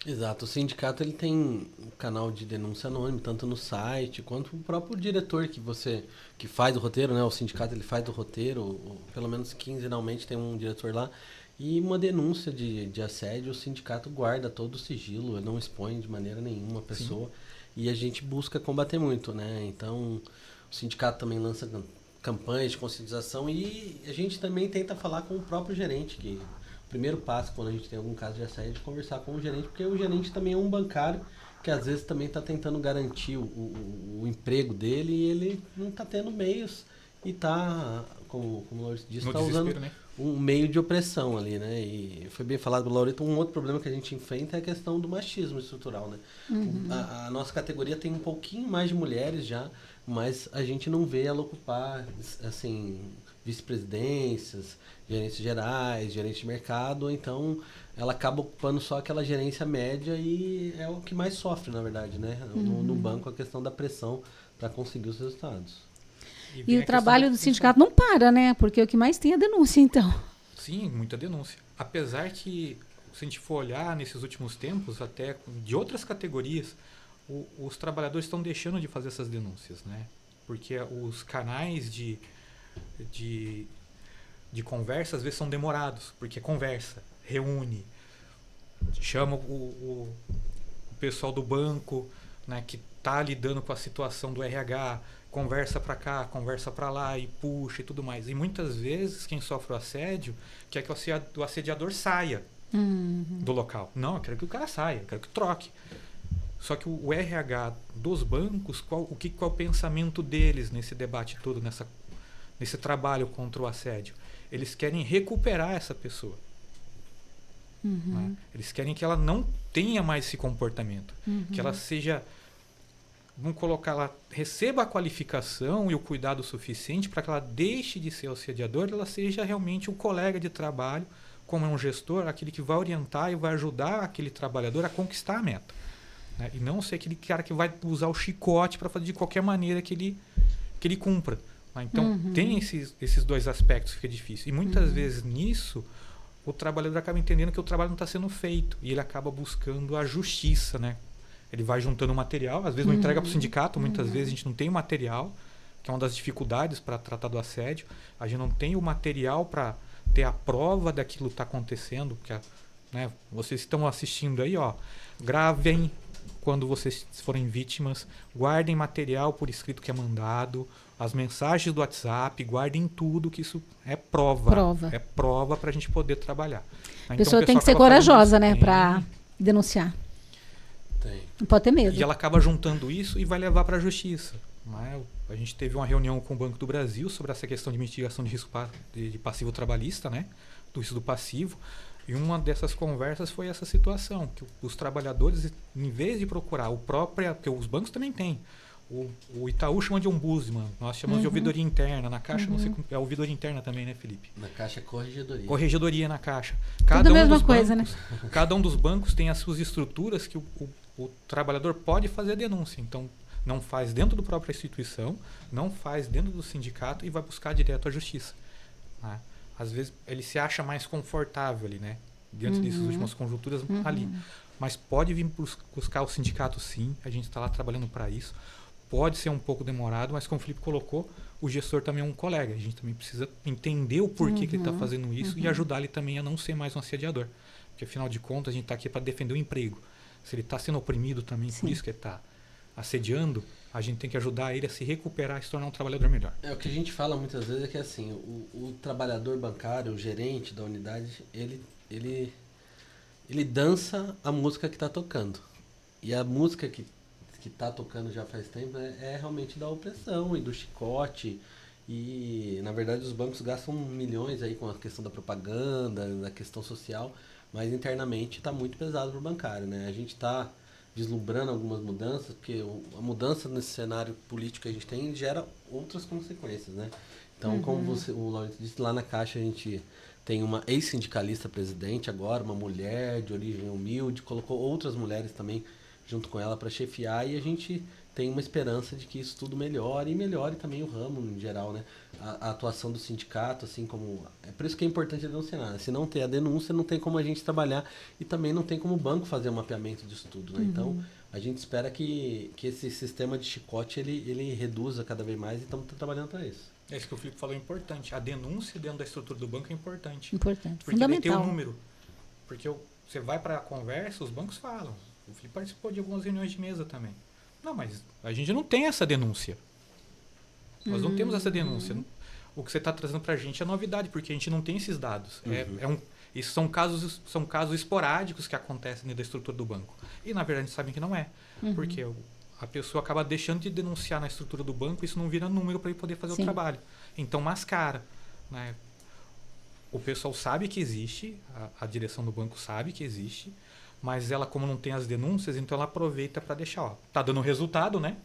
Exato. O sindicato ele tem um canal de denúncia anônimo, tanto no site quanto o próprio diretor que faz o roteiro, né? O sindicato ele faz o roteiro, pelo menos quinzenalmente tem um diretor lá. E uma denúncia de assédio, o sindicato guarda todo o sigilo, não expõe de maneira nenhuma a pessoa. Sim. E a gente busca combater muito, né? Então, o sindicato também lança campanhas de conscientização e a gente também tenta falar com o próprio gerente, que o primeiro passo quando a gente tem algum caso de assédio é de conversar com o gerente, porque o gerente também é um bancário que às vezes também está tentando garantir o emprego dele e ele não está tendo meios e está, como o Laurito disse, está usando, né, um meio de opressão ali, né? E foi bem falado pelo Laurito, um outro problema que a gente enfrenta é a questão do machismo estrutural, né? A nossa categoria tem um pouquinho mais de mulheres já, mas a gente não vê ela ocupar, assim, vice-presidências, gerentes gerais, gerente de mercado, então ela acaba ocupando só aquela gerência média e é o que mais sofre, na verdade, né? No banco, a questão da pressão para conseguir os resultados. E o trabalho do sindicato não para, né? Porque o que mais tem é denúncia, então. Sim, muita denúncia. Apesar que, se a gente for olhar nesses últimos tempos, até de outras categorias, os trabalhadores estão deixando de fazer essas denúncias, né? Porque os canais de conversa, às vezes, são demorados. Porque conversa, reúne, chama o pessoal do banco, né, que está lidando com a situação do RH, conversa para cá, conversa para lá e puxa e tudo mais. E muitas vezes quem sofre o assédio quer que o assediador saia do local. Não, eu quero que o cara saia, eu quero que troque. Só que o RH dos bancos, qual é o pensamento deles nesse debate todo, nesse trabalho contra o assédio? Eles querem recuperar essa pessoa. Né? Eles querem que ela não tenha mais esse comportamento. Que ela seja... Vamos colocar, ela receba a qualificação e o cuidado suficiente para que ela deixe de ser assediadora, ela seja realmente um colega de trabalho, como é um gestor, aquele que vai orientar e vai ajudar aquele trabalhador a conquistar a meta. Né? E não ser aquele cara que vai usar o chicote para fazer de qualquer maneira que ele cumpra. Né? Então, tem esses dois aspectos que fica difícil. E muitas vezes nisso, o trabalhador acaba entendendo que o trabalho não está sendo feito. E ele acaba buscando a justiça. Né? Ele vai juntando material, às vezes não entrega para o sindicato, muitas vezes a gente não tem o material, que é uma das dificuldades para tratar do assédio. A gente não tem o material para ter a prova daquilo que está acontecendo. Porque, né, vocês estão assistindo aí, ó, gravem quando vocês forem vítimas, guardem material por escrito que é mandado, as mensagens do WhatsApp, guardem tudo, que isso é prova. É prova para a gente poder trabalhar. A pessoa tem que ser corajosa, né, para denunciar. Tem. Não pode ter medo. E ela acaba juntando isso e vai levar para a justiça. Né? A gente teve uma reunião com o Banco do Brasil sobre essa questão de mitigação de risco de passivo trabalhista, né? Do passivo. E uma dessas conversas foi essa situação, que os trabalhadores, em vez de procurar o próprio, porque os bancos também têm, o Itaú chama de ombudsman, nós chamamos de ouvidoria interna, na Caixa não sei como, é ouvidoria interna também, né, Felipe? Na Caixa é corregedoria. Corregedoria na Caixa. Tudo a mesma coisa, né? Cada um dos bancos tem as suas estruturas que o trabalhador pode fazer a denúncia, então não faz dentro da própria instituição, não faz dentro do sindicato e vai buscar direto a justiça. Né? Às vezes ele se acha mais confortável ali, né? Diante dessas últimas conjunturas ali. Mas pode vir buscar o sindicato, sim. A gente está lá trabalhando para isso. Pode ser um pouco demorado, mas como o Felipe colocou, o gestor também é um colega. A gente também precisa entender o porquê que ele está fazendo isso e ajudar ele também a não ser mais um assediador. Porque, afinal de contas, a gente está aqui para defender o emprego. Se ele está sendo oprimido também, por isso que ele está assediando, a gente tem que ajudar ele a se recuperar e se tornar um trabalhador melhor. O que a gente fala muitas vezes é que assim, o trabalhador bancário, o gerente da unidade, ele dança a música que está tocando. E a música que está tocando já faz tempo é realmente da opressão e do chicote. E, na verdade, os bancos gastam milhões aí com a questão da propaganda, da questão social, mas internamente está muito pesado para o bancário, né? A gente está vislumbrando algumas mudanças, porque a mudança nesse cenário político que a gente tem gera outras consequências, né? Então, como o Laurito disse, lá na Caixa a gente tem uma ex-sindicalista presidente agora, uma mulher de origem humilde, colocou outras mulheres também junto com ela para chefiar, e a gente tem uma esperança de que isso tudo melhore, e melhore também o ramo em geral, né? A atuação do sindicato, assim como... É por isso que é importante denunciar, né? Se não ter a denúncia, não tem como a gente trabalhar, e também não tem como o banco fazer um mapeamento disso tudo, né? Então, a gente espera que esse sistema de chicote, ele reduza cada vez mais, e estamos trabalhando para isso. É isso que o Felipe falou, é importante. A denúncia dentro da estrutura do banco é importante. Importante, porque fundamental. Porque tem um número. Porque você vai para a conversa, os bancos falam. O Felipe participou de algumas reuniões de mesa também. Não, mas a gente não tem essa denúncia. Nós não temos essa denúncia. O que você está trazendo para a gente é novidade, porque a gente não tem esses dados. Isso são casos esporádicos que acontecem dentro da estrutura do banco. E, na verdade, a gente sabe que não é. Porque a pessoa acaba deixando de denunciar na estrutura do banco e isso não vira número para ele poder fazer o trabalho. Então, mascara. Né? O pessoal sabe que existe, a direção do banco sabe que existe, mas ela, como não tem as denúncias, então ela aproveita para deixar. Tá dando resultado, né?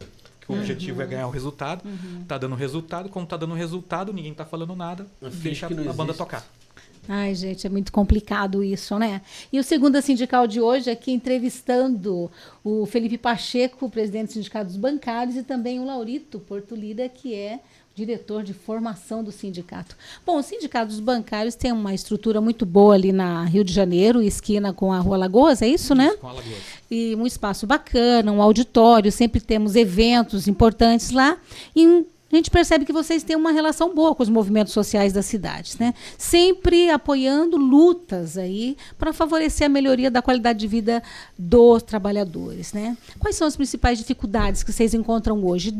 Que o objetivo é ganhar o resultado. Tá dando resultado. Como tá dando resultado, ninguém tá falando nada, deixa a banda tocar. Ai, gente, é muito complicado isso, né? E o Segunda Sindical de hoje aqui entrevistando o Felipe Pacheco, presidente do Sindicato dos Bancários, e também o Laurito Portolida, que é diretor de formação do sindicato. Bom, o Sindicato dos Bancários tem uma estrutura muito boa ali na Rio de Janeiro, esquina com a Rua Lagoas, é isso, né? Com a Lagoas. E um espaço bacana, um auditório, sempre temos eventos importantes lá, e a gente percebe que vocês têm uma relação boa com os movimentos sociais das cidades, né? Sempre apoiando lutas aí para favorecer a melhoria da qualidade de vida dos trabalhadores, né? Quais são as principais dificuldades que vocês encontram hoje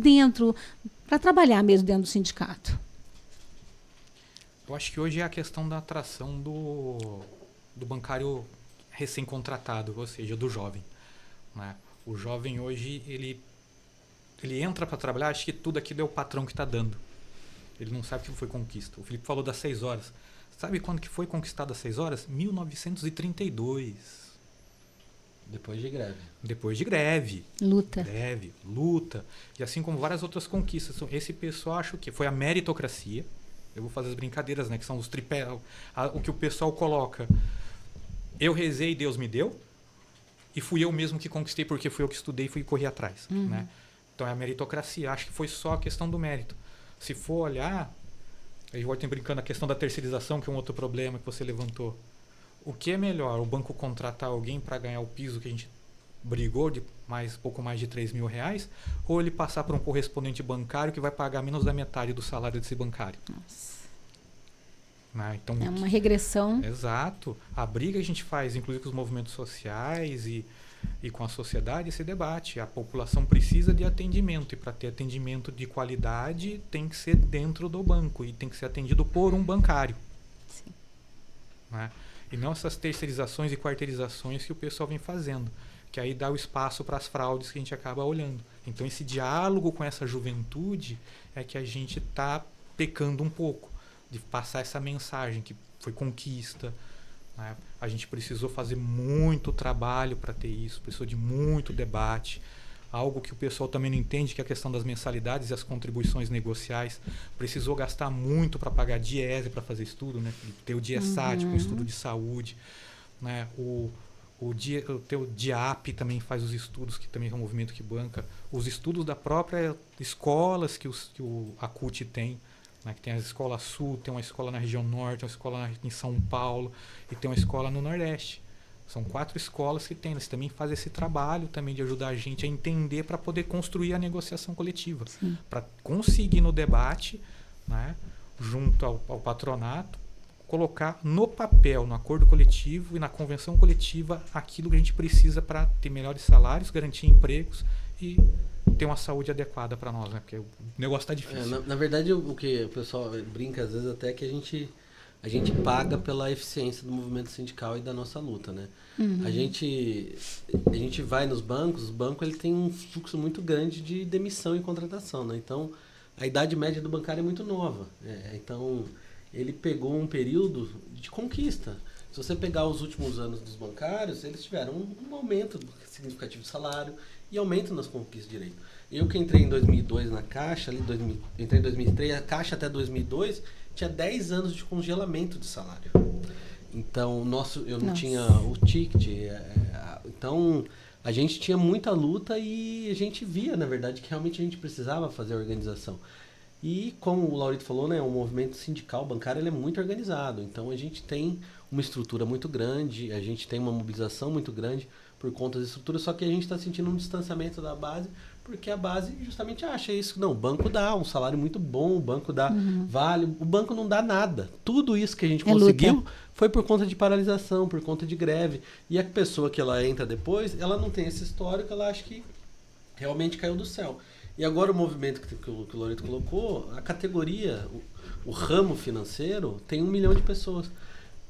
para trabalhar mesmo dentro do sindicato? Eu acho que hoje é a questão da atração do bancário recém-contratado, ou seja, do jovem. Né? O jovem hoje, ele entra para trabalhar, acho que tudo aquilo é o patrão que está dando. Ele não sabe o que foi conquista. O Felipe falou das 6 horas. Sabe quando que foi conquistada as 6 horas? 1932. Depois de greve. Depois de greve. Luta. E assim como várias outras conquistas. Esse pessoal, acho que foi a meritocracia. Eu vou fazer as brincadeiras, né? Que são os tripé, o que o pessoal coloca. Eu rezei e Deus me deu. E fui eu mesmo que conquistei, porque fui eu que estudei e fui correr atrás. Né? Então é a meritocracia. Acho que foi só a questão do mérito. Se for olhar, a gente vai brincando a questão da terceirização, que é um outro problema que você levantou. O que é melhor? O banco contratar alguém para ganhar o piso que a gente brigou de pouco mais de R$3.000, ou ele passar por um correspondente bancário que vai pagar menos da metade do salário desse bancário? Nossa. Né? Então, É uma regressão. Exato. A briga que a gente faz, inclusive com os movimentos sociais e com a sociedade, esse debate. A população precisa de atendimento, e para ter atendimento de qualidade tem que ser dentro do banco e tem que ser atendido por um bancário. Sim. Né? E não essas terceirizações e quarteirizações que o pessoal vem fazendo, que aí dá o espaço para as fraudes que a gente acaba olhando. Então esse diálogo com essa juventude é que a gente está pecando um pouco, de passar essa mensagem que foi conquista. Né? A gente precisou fazer muito trabalho para ter isso, precisou de muito debate. Algo que o pessoal também não entende, que é a questão das mensalidades e as contribuições negociais. Precisou gastar muito para pagar DIESE para fazer estudo, né? Ter o DIESAT, com estudo de saúde. Né? O teu DIAP também faz os estudos, que também é um movimento que banca. Os estudos da própria escolas que a CUT tem. Né, que tem a escola sul, tem uma escola na região norte, uma escola em São Paulo e tem uma escola no Nordeste. São 4 escolas que tem. Eles também fazem esse trabalho também de ajudar a gente a entender para poder construir a negociação coletiva. Para conseguir no debate, né, junto ao patronato, colocar no papel, no acordo coletivo e na convenção coletiva aquilo que a gente precisa para ter melhores salários, garantir empregos e ter uma saúde adequada para nós, né? Porque o negócio está difícil. Na verdade, o que o pessoal brinca às vezes até é que a gente paga pela eficiência do movimento sindical e da nossa luta, né? A gente vai nos bancos, o banco ele tem um fluxo muito grande de demissão e contratação, né? Então, a idade média do bancário é muito nova. Então, ele pegou um período de conquista. Se você pegar os últimos anos dos bancários, eles tiveram um aumento significativo de salário e aumento nas conquistas de direito. Eu que entrei em 2002 na Caixa, entrei em 2003, a Caixa até 2002 tinha 10 anos de congelamento de salário. Então, eu não tinha o ticket. Então, a gente tinha muita luta e a gente via, na verdade, que realmente a gente precisava fazer a organização. E como o Laurito falou, né, o movimento sindical bancário ele é muito organizado. Então, a gente tem uma estrutura muito grande, a gente tem uma mobilização muito grande por conta da estrutura, só que a gente está sentindo um distanciamento da base, porque a base justamente acha isso. Não, o banco dá um salário muito bom, o banco dá vale, o banco não dá nada. Tudo isso que a gente conseguiu foi por conta de paralisação, por conta de greve. E a pessoa que ela entra depois, ela não tem esse histórico, ela acha que realmente caiu do céu. E agora o movimento que o Loreto colocou, a categoria, o ramo financeiro, tem 1 milhão de pessoas.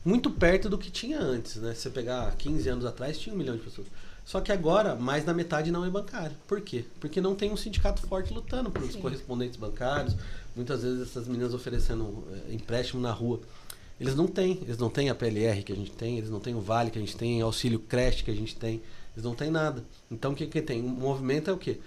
Muito perto do que tinha antes, né? Se você pegar 15 anos atrás, tinha 1 milhão de pessoas. Só que agora, mais da metade não é bancário. Por quê? Porque não tem um sindicato forte lutando pelos correspondentes bancários. Muitas vezes essas meninas oferecendo empréstimo na rua. Eles não têm a PLR que a gente tem, eles não têm o Vale que a gente tem, auxílio creche que a gente tem, eles não têm nada. Então o que tem? O movimento é o quê?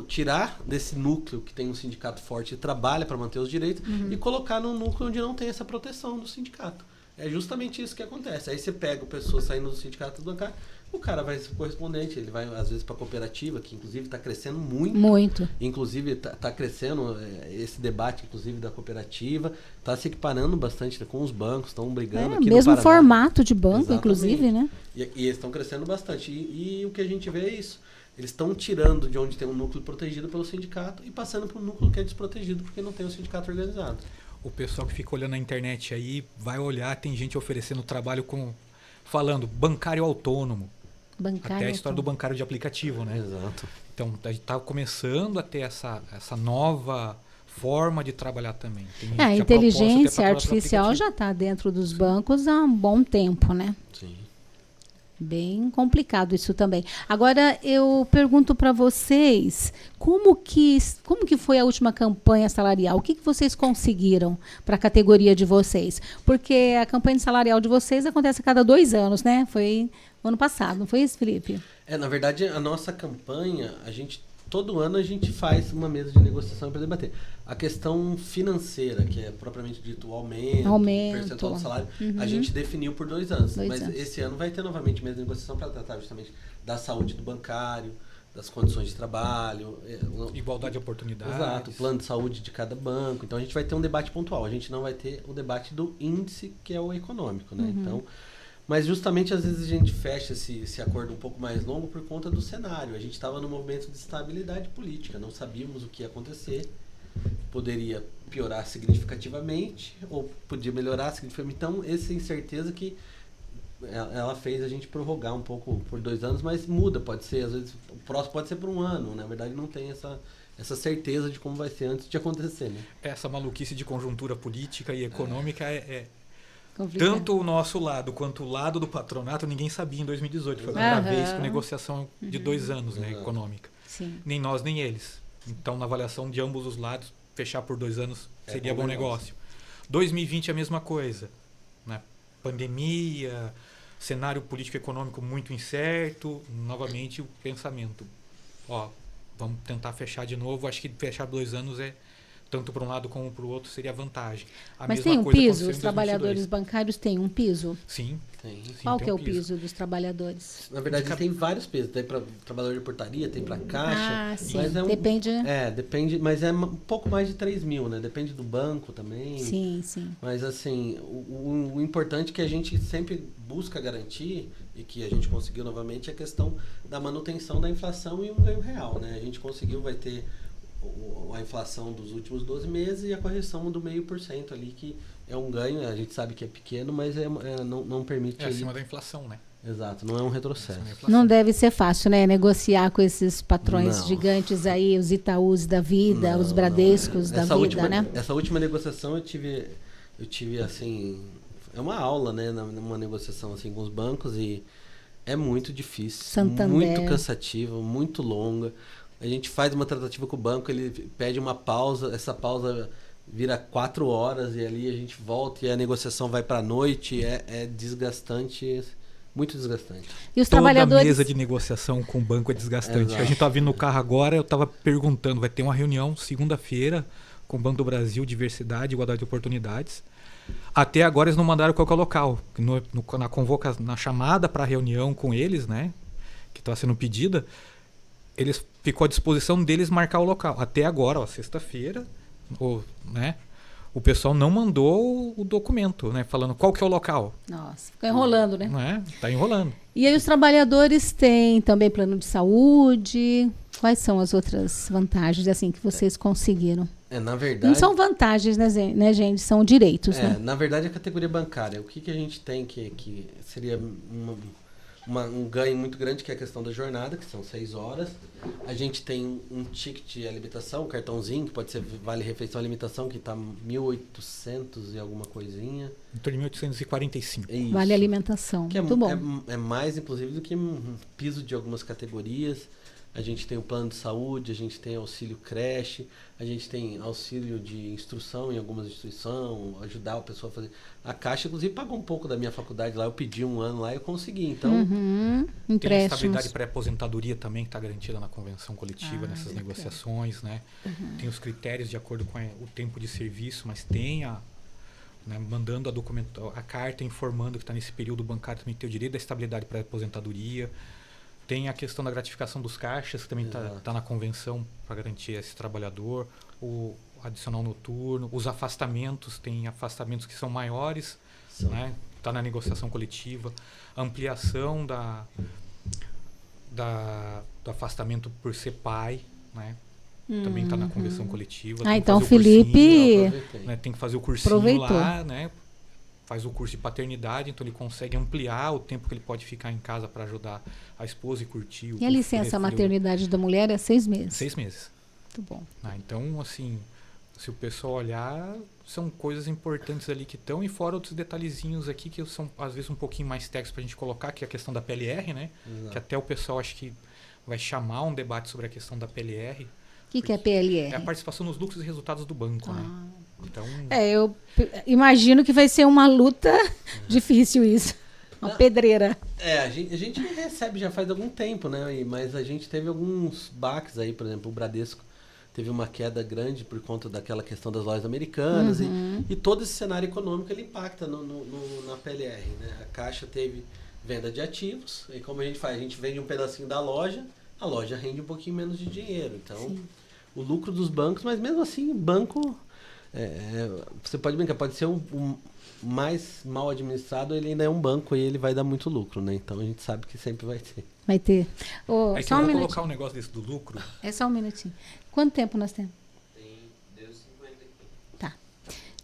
Tirar desse núcleo que tem um sindicato forte e trabalha para manter os direitos e colocar num núcleo onde não tem essa proteção do sindicato. É justamente isso que acontece. Aí você pega o pessoa saindo do sindicato bancário, o cara vai ser correspondente, ele vai às vezes para a cooperativa, que inclusive está crescendo muito. Muito. Inclusive está crescendo esse debate, inclusive, da cooperativa, está se equiparando bastante com os bancos, estão brigando aqui mesmo no Paraná. Formato de banco, inclusive, né? E eles estão crescendo bastante. E o que a gente vê é isso. Eles estão tirando de onde tem um núcleo protegido pelo sindicato e passando para um núcleo que é desprotegido porque não tem o sindicato organizado. O pessoal que fica olhando na internet aí vai olhar, tem gente oferecendo trabalho falando bancário autônomo. Até a história do bancário de aplicativo, né? Exato. Então, a gente está começando a ter essa nova forma de trabalhar também. A inteligência artificial já está dentro dos bancos há um bom tempo, né? Sim. Bem complicado isso também. Agora eu pergunto para vocês, como que foi a última campanha salarial? O que vocês conseguiram para a categoria de vocês? Porque a campanha salarial de vocês acontece a cada 2 anos, né? Foi ano passado, não foi isso, Felipe? Na verdade, a nossa campanha, a gente todo ano a gente faz uma mesa de negociação para debater. A questão financeira, que é propriamente dito o aumento. Percentual do salário, a gente definiu por 2 anos. Mas esse ano vai ter novamente mesa de negociação para tratar justamente da saúde do bancário, das condições de trabalho. Igualdade de oportunidades. Exato, o plano de saúde de cada banco. Então a gente vai ter um debate pontual. A gente não vai ter o debate do índice, que é o econômico, né? Então, mas justamente às vezes a gente fecha esse acordo um pouco mais longo por conta do cenário. A gente estava num momento de estabilidade política, não sabíamos o que ia acontecer. Poderia piorar significativamente ou podia melhorar significativamente. Então, essa incerteza que ela fez a gente prorrogar um pouco por 2 anos, mas muda, pode ser, às vezes o próximo pode ser por 1 ano, na verdade não tem essa certeza de como vai ser antes de acontecer, né? Essa maluquice de conjuntura política e econômica tanto o nosso lado quanto o lado do patronato, ninguém sabia em 2018, foi a primeira vez com negociação de 2 anos, né, econômica. Sim. Nem nós, nem eles. Então, na avaliação de ambos os lados, fechar por 2 anos seria bom negócio. 2020 é a mesma coisa, né? Pandemia, cenário político-econômico muito incerto, novamente o pensamento. Vamos tentar fechar de novo, acho que fechar 2 anos tanto para um lado como para o outro seria vantagem. Mas tem um piso? Os trabalhadores bancários têm um piso? Sim. Qual que é o piso dos trabalhadores? Na verdade, tem vários pisos. Tem para trabalhador de portaria, tem para caixa. Sim. Mas Depende. Depende, mas é um pouco mais de 3 mil, né? Depende do banco também. Sim. Mas assim, o importante que a gente sempre busca garantir, e que a gente conseguiu novamente, é a questão da manutenção da inflação e um ganho real, né? A gente conseguiu, vai ter a inflação dos últimos 12 meses e a correção do 0,5% ali, que é um ganho, a gente sabe que é pequeno, mas não permite... acima da inflação, né? Exato, não é um retrocesso. Não deve ser fácil, né? Negociar com esses patrões gigantes aí, os Itaús da vida, os Bradescos da vida, né? Essa última negociação eu tive assim, é uma aula, né? Numa negociação assim com os bancos, e é muito difícil, Santander. Muito cansativo, muito longa. A gente faz uma tratativa com o banco, ele pede uma pausa, essa pausa vira 4 horas e ali a gente volta e a negociação vai para a noite, é desgastante, muito desgastante. E os trabalhadores... Toda mesa de negociação com o banco é desgastante. Exato. A gente tá vindo no carro agora, eu estava perguntando, vai ter uma reunião segunda-feira com o Banco do Brasil, Diversidade, Igualdade de Oportunidades. Até agora eles não mandaram qual que é o local. Na chamada para a reunião com eles, né, que está sendo pedida, eles ficou à disposição deles marcar o local. Até agora, sexta-feira, né, o pessoal não mandou o documento, né, falando qual que é o local. Nossa, fica enrolando, né? Não é? Tá enrolando. E aí os trabalhadores têm também plano de saúde. Quais são as outras vantagens assim que vocês conseguiram? Na verdade... Não são vantagens, né, gente? São direitos, né? Na verdade, a categoria bancária, o que a gente tem que seria um ganho muito grande, que é a questão da jornada, que são 6 horas. A gente tem um ticket de alimentação, um cartãozinho, que pode ser vale refeição e alimentação, que está 1.800 e alguma coisinha. Em torno de 1.845. Isso. Vale alimentação, que muito bom. É mais, inclusive, do que um piso de algumas categorias. A gente tem o plano de saúde, a gente tem auxílio creche, a gente tem auxílio de instrução em algumas instituições, ajudar a pessoa a fazer. A Caixa, inclusive, pagou um pouco da minha faculdade lá, eu pedi 1 ano lá e eu consegui. Então, tem a estabilidade pré-aposentadoria também, que está garantida na convenção coletiva, nessas negociações, né? Tem os critérios de acordo com o tempo de serviço, mas tem mandando a carta informando que está nesse período bancário também tem o direito da estabilidade pré-aposentadoria. Tem a questão da gratificação dos caixas, que também está na convenção para garantir esse trabalhador. O adicional noturno, os afastamentos, tem afastamentos que são maiores, né? Está na negociação coletiva. A ampliação do afastamento por ser pai, né? Também está na convenção coletiva. Então o Felipe tem que fazer o cursinho aproveitou lá, né? Faz o curso de paternidade, então ele consegue ampliar o tempo que ele pode ficar em casa para ajudar a esposa e curtir. E a licença maternidade da mulher é 6 meses? 6 meses. Muito bom. Então, assim, se o pessoal olhar, são coisas importantes ali que estão, e fora outros detalhezinhos aqui que são, às vezes, um pouquinho mais técnicos para a gente colocar, que é a questão da PLR, né? Exato. Que até o pessoal acho que vai chamar um debate sobre a questão da PLR. O que é PLR? É a participação nos lucros e resultados do banco, né? Então, eu imagino que vai ser uma luta difícil isso. Uma pedreira. A gente recebe já faz algum tempo, né? Mas a gente teve alguns baques aí, por exemplo, o Bradesco teve uma queda grande por conta daquela questão das lojas americanas e todo esse cenário econômico ele impacta na PLR, né? A Caixa teve venda de ativos e como a gente faz? A gente vende um pedacinho da loja, a loja rende um pouquinho menos de dinheiro. Então, o lucro dos bancos, mas mesmo assim, o banco, você pode brincar, pode ser um mais mal administrado, ele ainda é um banco e ele vai dar muito lucro, né? Então, a gente sabe que sempre vai ter. Vai ter. Aí só um colocar um negócio desse do lucro. É só um minutinho. Quanto tempo nós temos? Deu 50 aqui. Tá.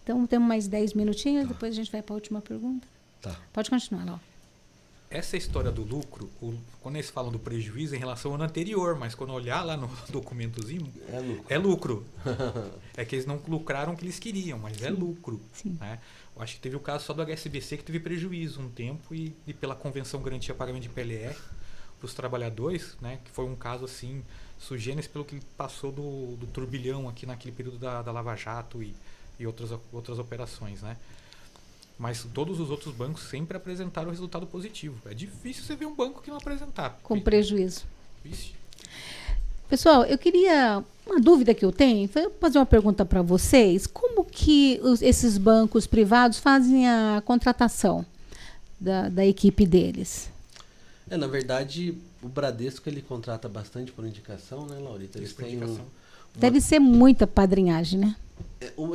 Então temos mais 10 minutinhos, depois a gente vai para a última pergunta. Tá. Pode continuar, Lau. Essa história do lucro, quando eles falam do prejuízo em relação ao ano anterior, mas quando olhar lá no documentozinho, é lucro. É que eles não lucraram o que eles queriam, mas é lucro. Sim. Né? Eu acho que teve o caso só do HSBC que teve prejuízo um tempo e pela Convenção Garantia Pagamento de PLR para os trabalhadores, né, que foi um caso assim, sugênis pelo que passou do turbilhão aqui naquele período da Lava Jato e outras operações, né? Mas todos os outros bancos sempre apresentaram resultado positivo. É difícil você ver um banco que não apresentar. Com prejuízo. Vixe. Pessoal, eu queria... Uma dúvida que eu tenho, foi fazer uma pergunta para vocês. Como que esses bancos privados fazem a contratação da equipe deles? Na verdade, o Bradesco ele contrata bastante por indicação, né, Laurita? Eles têm Deve ser muita padrinhagem, né?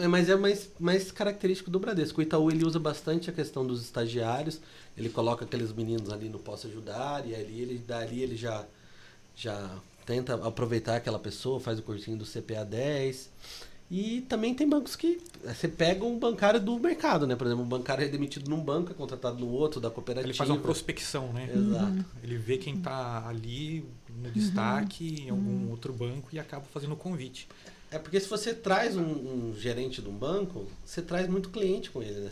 Mas é mais característico do Bradesco. O Itaú ele usa bastante a questão dos estagiários. Ele coloca aqueles meninos ali no Posso Ajudar e dali ele já tenta aproveitar aquela pessoa, faz o cursinho do CPA 10. E também tem bancos que você pega um bancário do mercado, né? Por exemplo, um bancário é demitido num banco, é contratado no outro, da cooperativa. Ele faz uma prospecção, né? Exato. Ele vê quem está ali no destaque em algum outro banco e acaba fazendo o convite. É porque se você traz um gerente de um banco, você traz muito cliente com ele, né?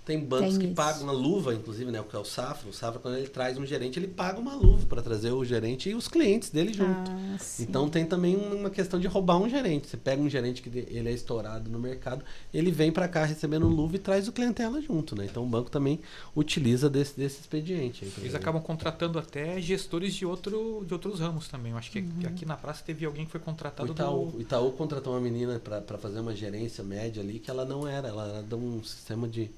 Tem bancos que pagam uma luva, inclusive, né? O que é o Safra. O Safra, quando ele traz um gerente, ele paga uma luva para trazer o gerente e os clientes dele junto. Então tem também uma questão de roubar um gerente. Você pega um gerente que ele é estourado no mercado, ele vem para cá recebendo luva e traz o clientela junto, né? Então o banco também utiliza desse expediente. Eles acabam contratando até gestores de outros ramos também. Eu acho que aqui na praça teve alguém que foi contratado o Itaú contratou uma menina para fazer uma gerência média ali, que ela não era. Ela era de um sistema de...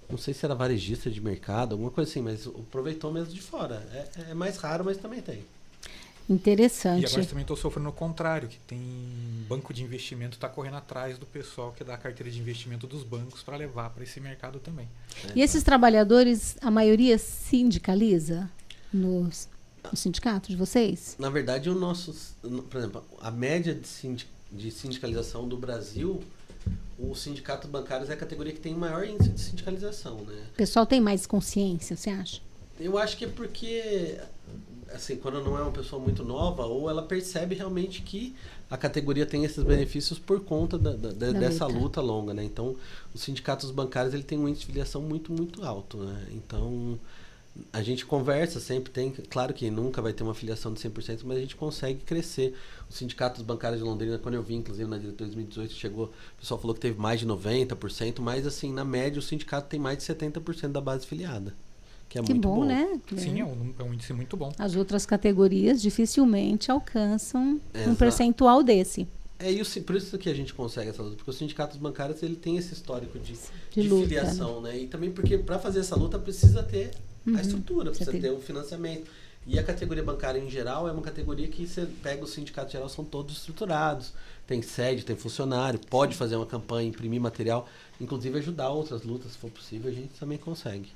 Não sei se era varejista de mercado, alguma coisa assim, mas aproveitou mesmo de fora. É mais raro, mas também tem. Interessante. E agora também estou sofrendo o contrário, que tem banco de investimento está correndo atrás do pessoal que dá a carteira de investimento dos bancos para levar para esse mercado também. E esses trabalhadores, a maioria sindicaliza no sindicato de vocês? Na verdade, por exemplo, a média de sindicalização do Brasil... O sindicato bancário é a categoria que tem maior índice de sindicalização, né? O pessoal tem mais consciência, você acha? Eu acho que é porque, assim, quando não é uma pessoa muito nova, ou ela percebe realmente que a categoria tem esses benefícios por conta dessa luta longa, né? Então, os sindicatos bancários ele tem um índice de filiação muito, muito alto, né? Então, a gente conversa sempre, claro que nunca vai ter uma filiação de 100%, mas a gente consegue crescer. Os sindicatos bancários de Londrina, quando eu vim, inclusive na diretoria de 2018, o pessoal falou que teve mais de 90%, mas assim, na média o sindicato tem mais de 70% da base filiada, que é muito bom. Né? Sim, é um índice muito bom. As outras categorias dificilmente alcançam um percentual desse. Por isso que a gente consegue essa luta, porque os sindicatos bancários ele tem esse histórico de luta, filiação, né? E também porque para fazer essa luta precisa ter a estrutura, precisa ter o financiamento. E a categoria bancária em geral é uma categoria que você pega os sindicatos geral, são todos estruturados. Tem sede, tem funcionário, pode fazer uma campanha, imprimir material, inclusive ajudar outras lutas, se for possível, a gente também consegue.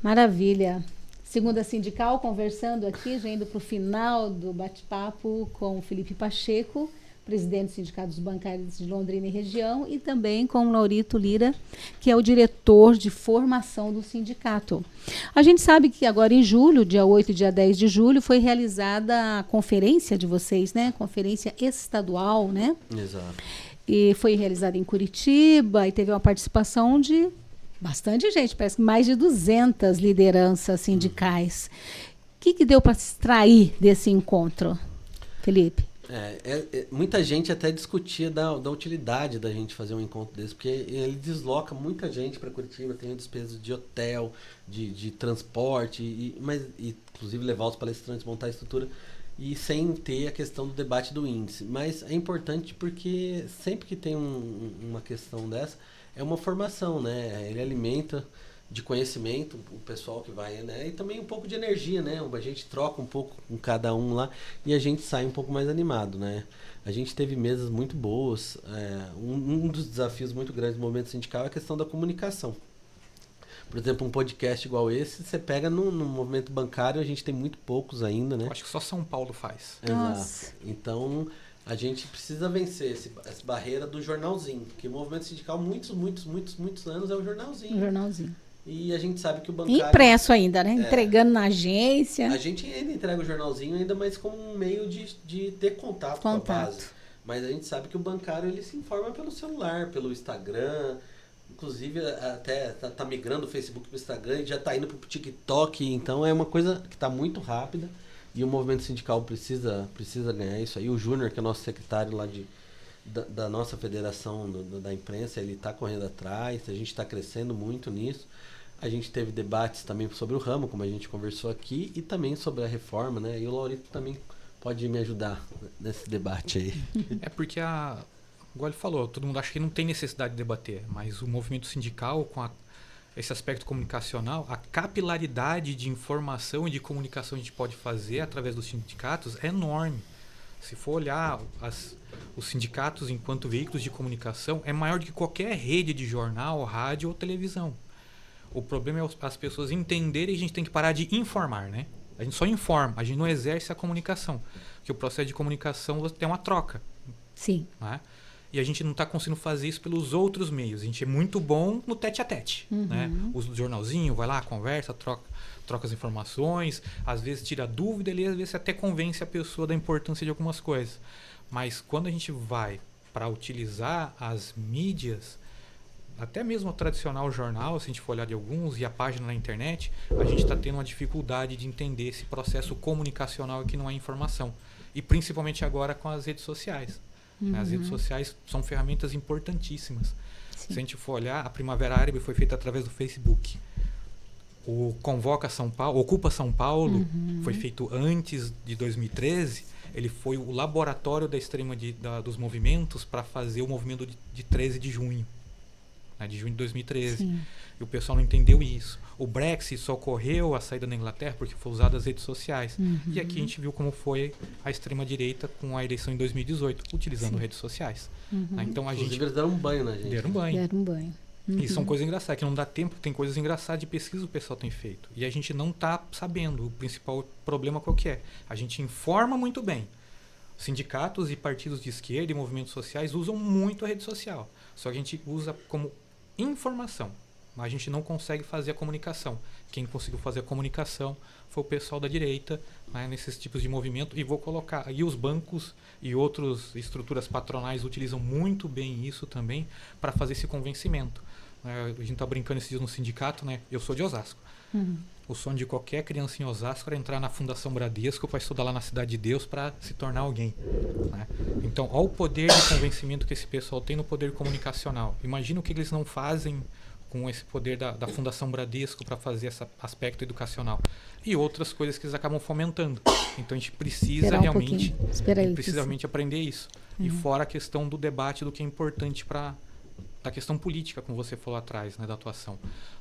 Maravilha. Segunda Sindical, conversando aqui, já indo para o final do bate-papo com o Felipe Pacheco, presidente do Sindicato dos Bancários de Londrina e região, e também com o Laurito Lira, que é o diretor de formação do sindicato. A gente sabe que agora em julho, dia 8 e dia 10 de julho, foi realizada a conferência de vocês, né? Conferência estadual, né? Exato. E foi realizada em Curitiba e teve uma participação de bastante gente, parece que mais de 200 lideranças sindicais. O que deu para se extrair desse encontro, Felipe? Muita gente até discutia da utilidade da gente fazer um encontro desse, porque ele desloca muita gente para Curitiba, tem despesas de hotel, de transporte, mas inclusive levar os palestrantes, montar a estrutura, e sem ter a questão do debate do índice. Mas é importante porque sempre que tem uma questão dessa, é uma formação, né? Ele alimenta de conhecimento o pessoal que vai, né? E também um pouco de energia, né? A gente troca um pouco com cada um lá e a gente sai um pouco mais animado, né? A gente teve mesas muito boas. Um dos desafios muito grandes do movimento sindical é a questão da comunicação. Por exemplo, um podcast igual esse, você pega no movimento bancário, a gente tem muito poucos ainda, né? Eu acho que só São Paulo faz. Nossa. Exato. Então, a gente precisa vencer essa barreira do jornalzinho, porque o movimento sindical, muitos anos é o jornalzinho. Um jornalzinho. E a gente sabe que o bancário... Impresso ainda, né? Entregando na agência. A gente ainda entrega o jornalzinho, ainda mais como um meio de ter contato com a base. Mas a gente sabe que o bancário ele se informa pelo celular, pelo Instagram. Inclusive, até tá migrando o Facebook para o Instagram e já está indo para o TikTok. Então, é uma coisa que está muito rápida. E o movimento sindical precisa ganhar isso aí. O Júnior, que é nosso secretário lá da nossa federação da imprensa, ele está correndo atrás. A gente está crescendo muito nisso. A gente teve debates também sobre o ramo, como a gente conversou aqui, e também sobre a reforma, né? E o Laurito também pode me ajudar nesse debate aí. É porque igual ele falou, todo mundo acha que não tem necessidade de debater, mas o movimento sindical, com esse aspecto comunicacional, a capilaridade de informação e de comunicação que a gente pode fazer através dos sindicatos é enorme. Se for olhar os sindicatos enquanto veículos de comunicação, é maior do que qualquer rede de jornal, rádio ou televisão. O problema é as pessoas entenderem que a gente tem que parar de informar, né? A gente só informa, a gente não exerce a comunicação. Porque o processo de comunicação tem uma troca. Sim. Né? E a gente não está conseguindo fazer isso pelos outros meios. A gente é muito bom no tete-a-tete. Né? Usa o jornalzinho, vai lá, conversa, troca as informações, às vezes tira dúvida ali, às vezes até convence a pessoa da importância de algumas coisas. Mas quando a gente vai para utilizar as mídias, até mesmo o tradicional jornal, se a gente for olhar de alguns, e a página na internet, a gente está tendo uma dificuldade de entender esse processo comunicacional que não é informação. E principalmente agora com as redes sociais. As redes sociais são ferramentas importantíssimas. Sim. Se a gente for olhar, a Primavera Árabe foi feita através do Facebook. O Convoca São Paulo, Ocupa São Paulo, foi feito antes de 2013. Ele foi o laboratório da extrema dos movimentos para fazer o movimento de 13 de junho. De junho de 2013. Sim. E o pessoal não entendeu isso. O Brexit só ocorreu a saída da Inglaterra porque foi usado as redes sociais. E aqui a gente viu como foi a extrema-direita com a eleição em 2018, utilizando redes sociais. Então a gente... Eles deram um banho na gente. Deram um banho. Uhum. E são coisas engraçadas, que não dá tempo, tem coisas engraçadas de pesquisa que o pessoal tem feito. E a gente não está sabendo o principal problema qual que é. A gente informa muito bem. Sindicatos e partidos de esquerda e movimentos sociais usam muito a rede social. Só que a gente usa como informação, mas a gente não consegue fazer a comunicação. Quem conseguiu fazer a comunicação foi o pessoal da direita, né, nesses tipos de movimento. E vou colocar aí os bancos e outras estruturas patronais utilizam muito bem isso também para fazer esse convencimento. A gente está brincando esses dias no sindicato, né? Eu sou de Osasco. O sonho de qualquer criança em Osasco era entrar na Fundação Bradesco para estudar lá na Cidade de Deus para se tornar alguém. Né? Então, olha o poder de convencimento que esse pessoal tem no poder comunicacional. Imagina o que eles não fazem com esse poder da Fundação Bradesco para fazer esse aspecto educacional. E outras coisas que eles acabam fomentando. Então, a gente precisa realmente aprender isso. E fora a questão do debate do que é importante da questão política, como você falou atrás, né, da atuação.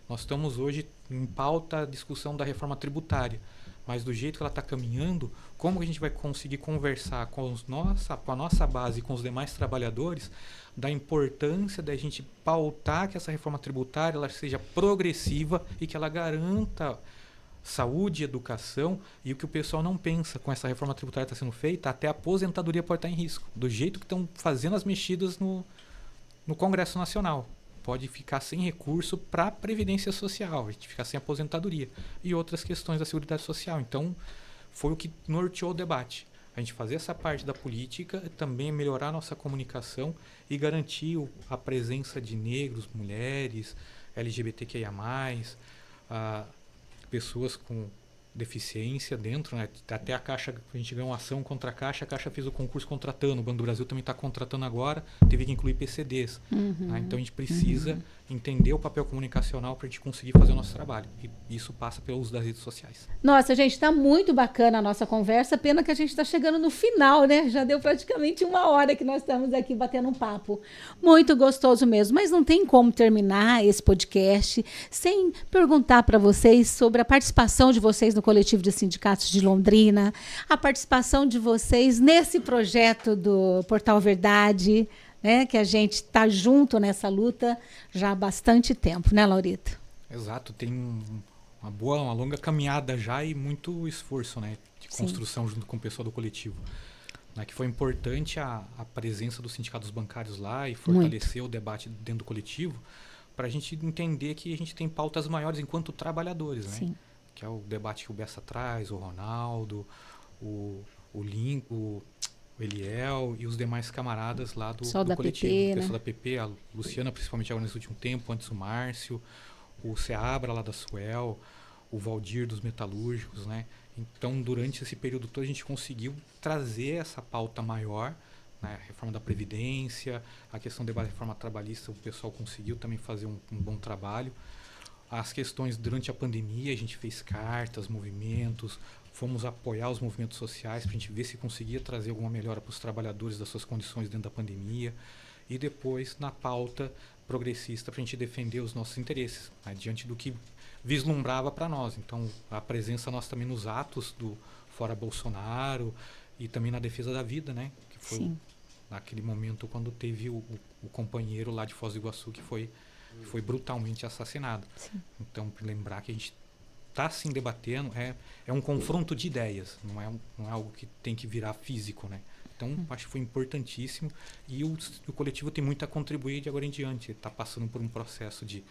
Nós estamos hoje em pauta a discussão da reforma tributária, mas do jeito que ela está caminhando, como a gente vai conseguir conversar com a nossa base, com os demais trabalhadores, da importância da gente pautar que essa reforma tributária ela seja progressiva e que ela garanta saúde, educação, e o que o pessoal não pensa com essa reforma tributária que está sendo feita, até a aposentadoria pode estar em risco, do jeito que estão fazendo as mexidas no Congresso Nacional. Pode ficar sem recurso para a Previdência Social, a gente ficar sem aposentadoria e outras questões da Seguridade Social. Então, foi o que norteou o debate. A gente fazer essa parte da política, também melhorar a nossa comunicação e garantir a presença de negros, mulheres, LGBTQIA+, pessoas com deficiência dentro, né? Até a Caixa, a gente ganhou uma ação contra a Caixa fez o concurso contratando, o Banco do Brasil também está contratando agora, teve que incluir PCDs. Tá? Então a gente precisa entender o papel comunicacional para a gente conseguir fazer o nosso trabalho. E isso passa pelo uso das redes sociais. Nossa, gente, está muito bacana a nossa conversa, pena que a gente está chegando no final, né? Já deu praticamente 1 hora que nós estamos aqui batendo um papo. Muito gostoso mesmo, mas não tem como terminar esse podcast sem perguntar para vocês sobre a participação de vocês no Coletivo de Sindicatos de Londrina, a participação de vocês nesse projeto do Portal Verdade, né, que a gente está junto nessa luta já há bastante tempo, né, Laurito? Exato, tem uma longa caminhada já e muito esforço, né, de construção junto com o pessoal do coletivo. Né, que foi importante a presença dos sindicatos bancários lá e fortalecer o debate dentro do coletivo para a gente entender que a gente tem pautas maiores enquanto trabalhadores, né? Sim. Que é o debate que o Bessa traz, o Ronaldo, o Eliel e os demais camaradas lá do coletivo. PP, o pessoal né? da PP, a Luciana, principalmente agora nesse último tempo, antes o Márcio, o Seabra lá da Suel, o Valdir dos Metalúrgicos, né? Então, durante esse período todo, a gente conseguiu trazer essa pauta maior, né? A reforma da Previdência, a questão da reforma trabalhista, o pessoal conseguiu também fazer um bom trabalho. As questões durante a pandemia, a gente fez cartas, movimentos, fomos apoiar os movimentos sociais para a gente ver se conseguia trazer alguma melhora para os trabalhadores das suas condições dentro da pandemia. E depois, na pauta progressista, para a gente defender os nossos interesses, né, diante do que vislumbrava para nós. Então, a presença nossa também nos atos do Fora Bolsonaro e também na defesa da vida, né? Que foi naquele momento quando teve o companheiro lá de Foz do Iguaçu que foi brutalmente assassinado. Sim. Então, para lembrar que a gente está sim debatendo, é um confronto de ideias, não é algo que tem que virar físico, né? Então, acho que foi importantíssimo e o coletivo tem muito a contribuir de agora em diante. Está passando por um processo de,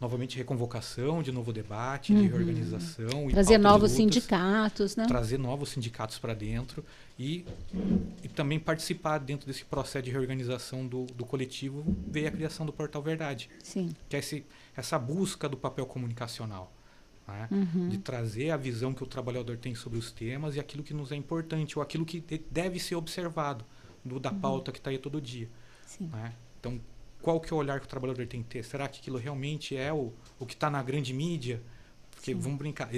novamente, reconvocação, de novo debate, de reorganização. Trazer novos sindicatos, né? Trazer novos sindicatos para dentro e também participar dentro desse processo de reorganização do coletivo, veio a criação do Portal Verdade. Sim. Que é essa busca do papel comunicacional. Né? De trazer a visão que o trabalhador tem sobre os temas e aquilo que nos é importante, ou aquilo que deve ser observado da pauta que está aí todo dia. Sim. Né? Então, qual que é o olhar que o trabalhador tem que ter? Será que aquilo realmente é o que está na grande mídia? Porque, vamos brincar,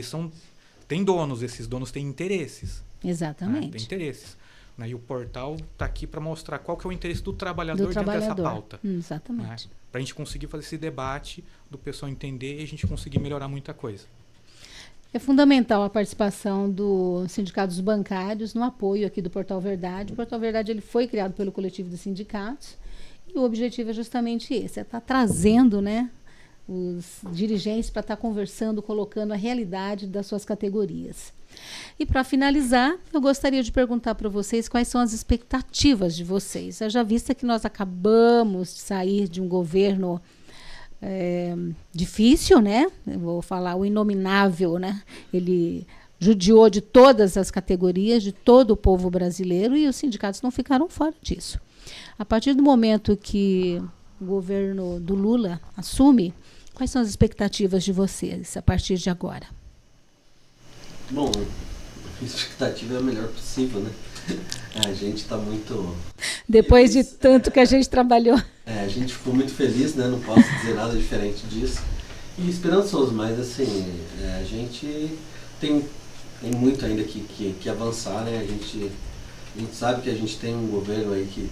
tem donos, esses donos têm interesses. Exatamente. Né? Tem interesses. Né? E o portal está aqui para mostrar qual que é o interesse do trabalhador dentro dessa pauta. Exatamente. Né? Para a gente conseguir fazer esse debate, do pessoal entender e a gente conseguir melhorar muita coisa. É fundamental a participação dos sindicatos bancários no apoio aqui do Portal Verdade. O Portal Verdade ele foi criado pelo coletivo dos sindicatos e o objetivo é justamente esse, é estar trazendo, né, os dirigentes para estar conversando, colocando a realidade das suas categorias. E para finalizar, eu gostaria de perguntar para vocês quais são as expectativas de vocês. Já vista que nós acabamos de sair de um governo difícil, né? Eu vou falar o inominável, né? Ele judiou de todas as categorias, de todo o povo brasileiro e os sindicatos não ficaram fora disso. A partir do momento que o governo do Lula assume, quais são as expectativas de vocês a partir de agora? Bom, a expectativa é a melhor possível, né? A gente está muito... Depois de tanto que a gente trabalhou. A gente ficou muito feliz, né? Não posso dizer nada diferente disso. E esperançoso, mas assim, a gente tem muito ainda que avançar, né? A gente sabe que a gente tem um governo aí que...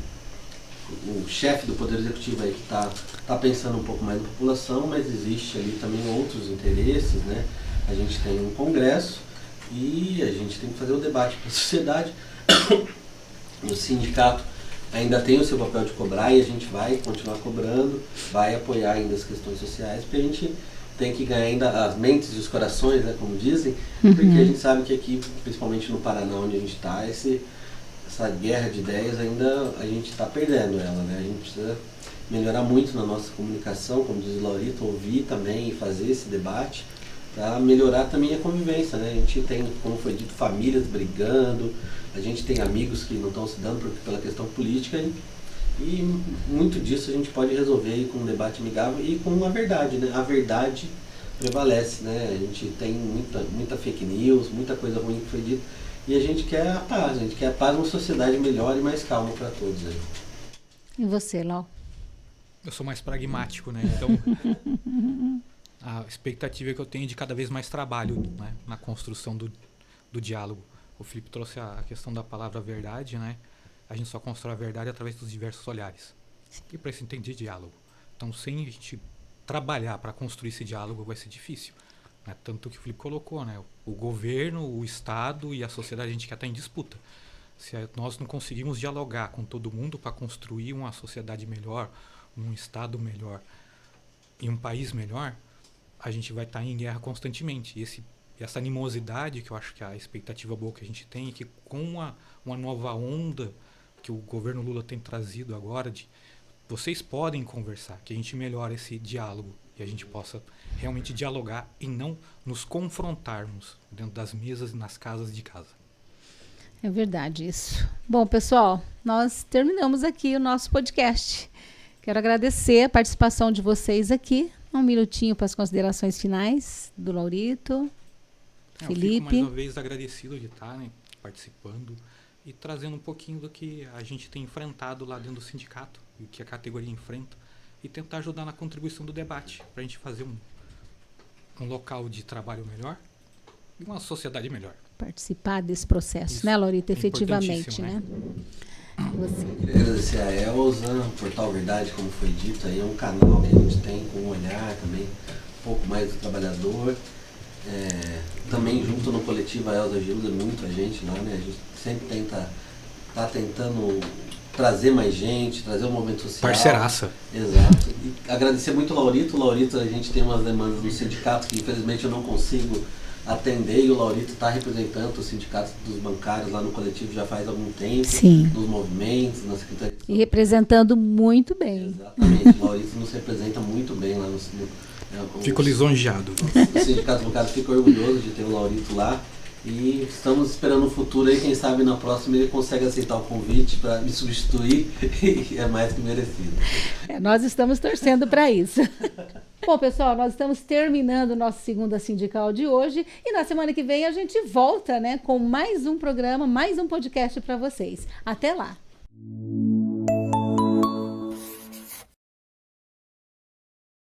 O chefe do Poder Executivo aí que tá pensando um pouco mais na população, mas existe ali também outros interesses, né? A gente tem um congresso e a gente tem que fazer o debate para a sociedade. O sindicato ainda tem o seu papel de cobrar e a gente vai continuar cobrando, vai apoiar ainda as questões sociais, porque a gente tem que ganhar ainda as mentes e os corações, né, como dizem, porque a gente sabe que aqui, principalmente no Paraná, onde a gente está, essa guerra de ideias ainda a gente está perdendo ela, né? A gente precisa melhorar muito na nossa comunicação, como diz o Laurito, ouvir também e fazer esse debate para melhorar também a convivência, né? A gente tem, como foi dito, famílias brigando, a gente tem amigos que não estão se dando pela questão política e muito disso a gente pode resolver com um debate amigável e com a verdade, né? A verdade prevalece, né? A gente tem muita fake news, muita coisa ruim que foi dita, e a gente quer a paz, uma sociedade melhor e mais calma para todos aí. E você, Lau? Eu sou mais pragmático, né? Então, a expectativa que eu tenho é de cada vez mais trabalho, né, na construção do diálogo. O Felipe trouxe a questão da palavra verdade, né? A gente só constrói a verdade através dos diversos olhares. E para isso entender diálogo. Então, sem a gente trabalhar para construir esse diálogo, vai ser difícil. Né? Tanto que o Felipe colocou, né? O governo, o Estado e a sociedade, a gente quer estar em disputa. Se nós não conseguimos dialogar com todo mundo para construir uma sociedade melhor, um Estado melhor e um país melhor, a gente vai estar em guerra constantemente. E essa animosidade, que eu acho que é a expectativa boa que a gente tem, é que com uma nova onda que o governo Lula tem trazido agora, vocês podem conversar, que a gente melhore esse diálogo e a gente possa realmente dialogar e não nos confrontarmos dentro das mesas e nas casas de casa. É verdade isso. Bom, pessoal, nós terminamos aqui o nosso podcast. Quero agradecer a participação de vocês aqui. Um minutinho para as considerações finais do Laurito, Felipe. Eu fico mais uma vez agradecido de estar, né, participando e trazendo um pouquinho do que a gente tem enfrentado lá dentro do sindicato e o que a categoria enfrenta e tentar ajudar na contribuição do debate para a gente fazer um local de trabalho melhor e uma sociedade melhor. Participar desse processo, isso, né, Laurito? Efetivamente, né? Você. Eu queria agradecer a Elza, Portal Verdade, como foi dito, aí é um canal que a gente tem com um olhar também um pouco mais do trabalhador. Também junto no coletivo a Elza ajuda muito a gente lá, né? A gente sempre tá tentando trazer mais gente, trazer um movimento social. Parceiraça. Exato. E agradecer muito o Laurito. O Laurito, a gente tem umas demandas no sindicato que infelizmente eu não consigo atender, e o Laurito está representando o sindicato dos bancários lá no coletivo já faz algum tempo. Sim. Nos movimentos, na secretaria. E representando muito bem. Exatamente, o Laurito nos representa muito bem lá no Fico lisonjeado. O sindicato bancário fica orgulhoso de ter o Laurito lá. E estamos esperando no futuro aí, quem sabe na próxima ele consegue aceitar o convite para me substituir, e é mais que merecido. Nós estamos torcendo para isso. Bom, pessoal, nós estamos terminando o nosso Segunda Sindical de hoje e na semana que vem a gente volta, né, com mais um programa, mais um podcast para vocês. Até lá!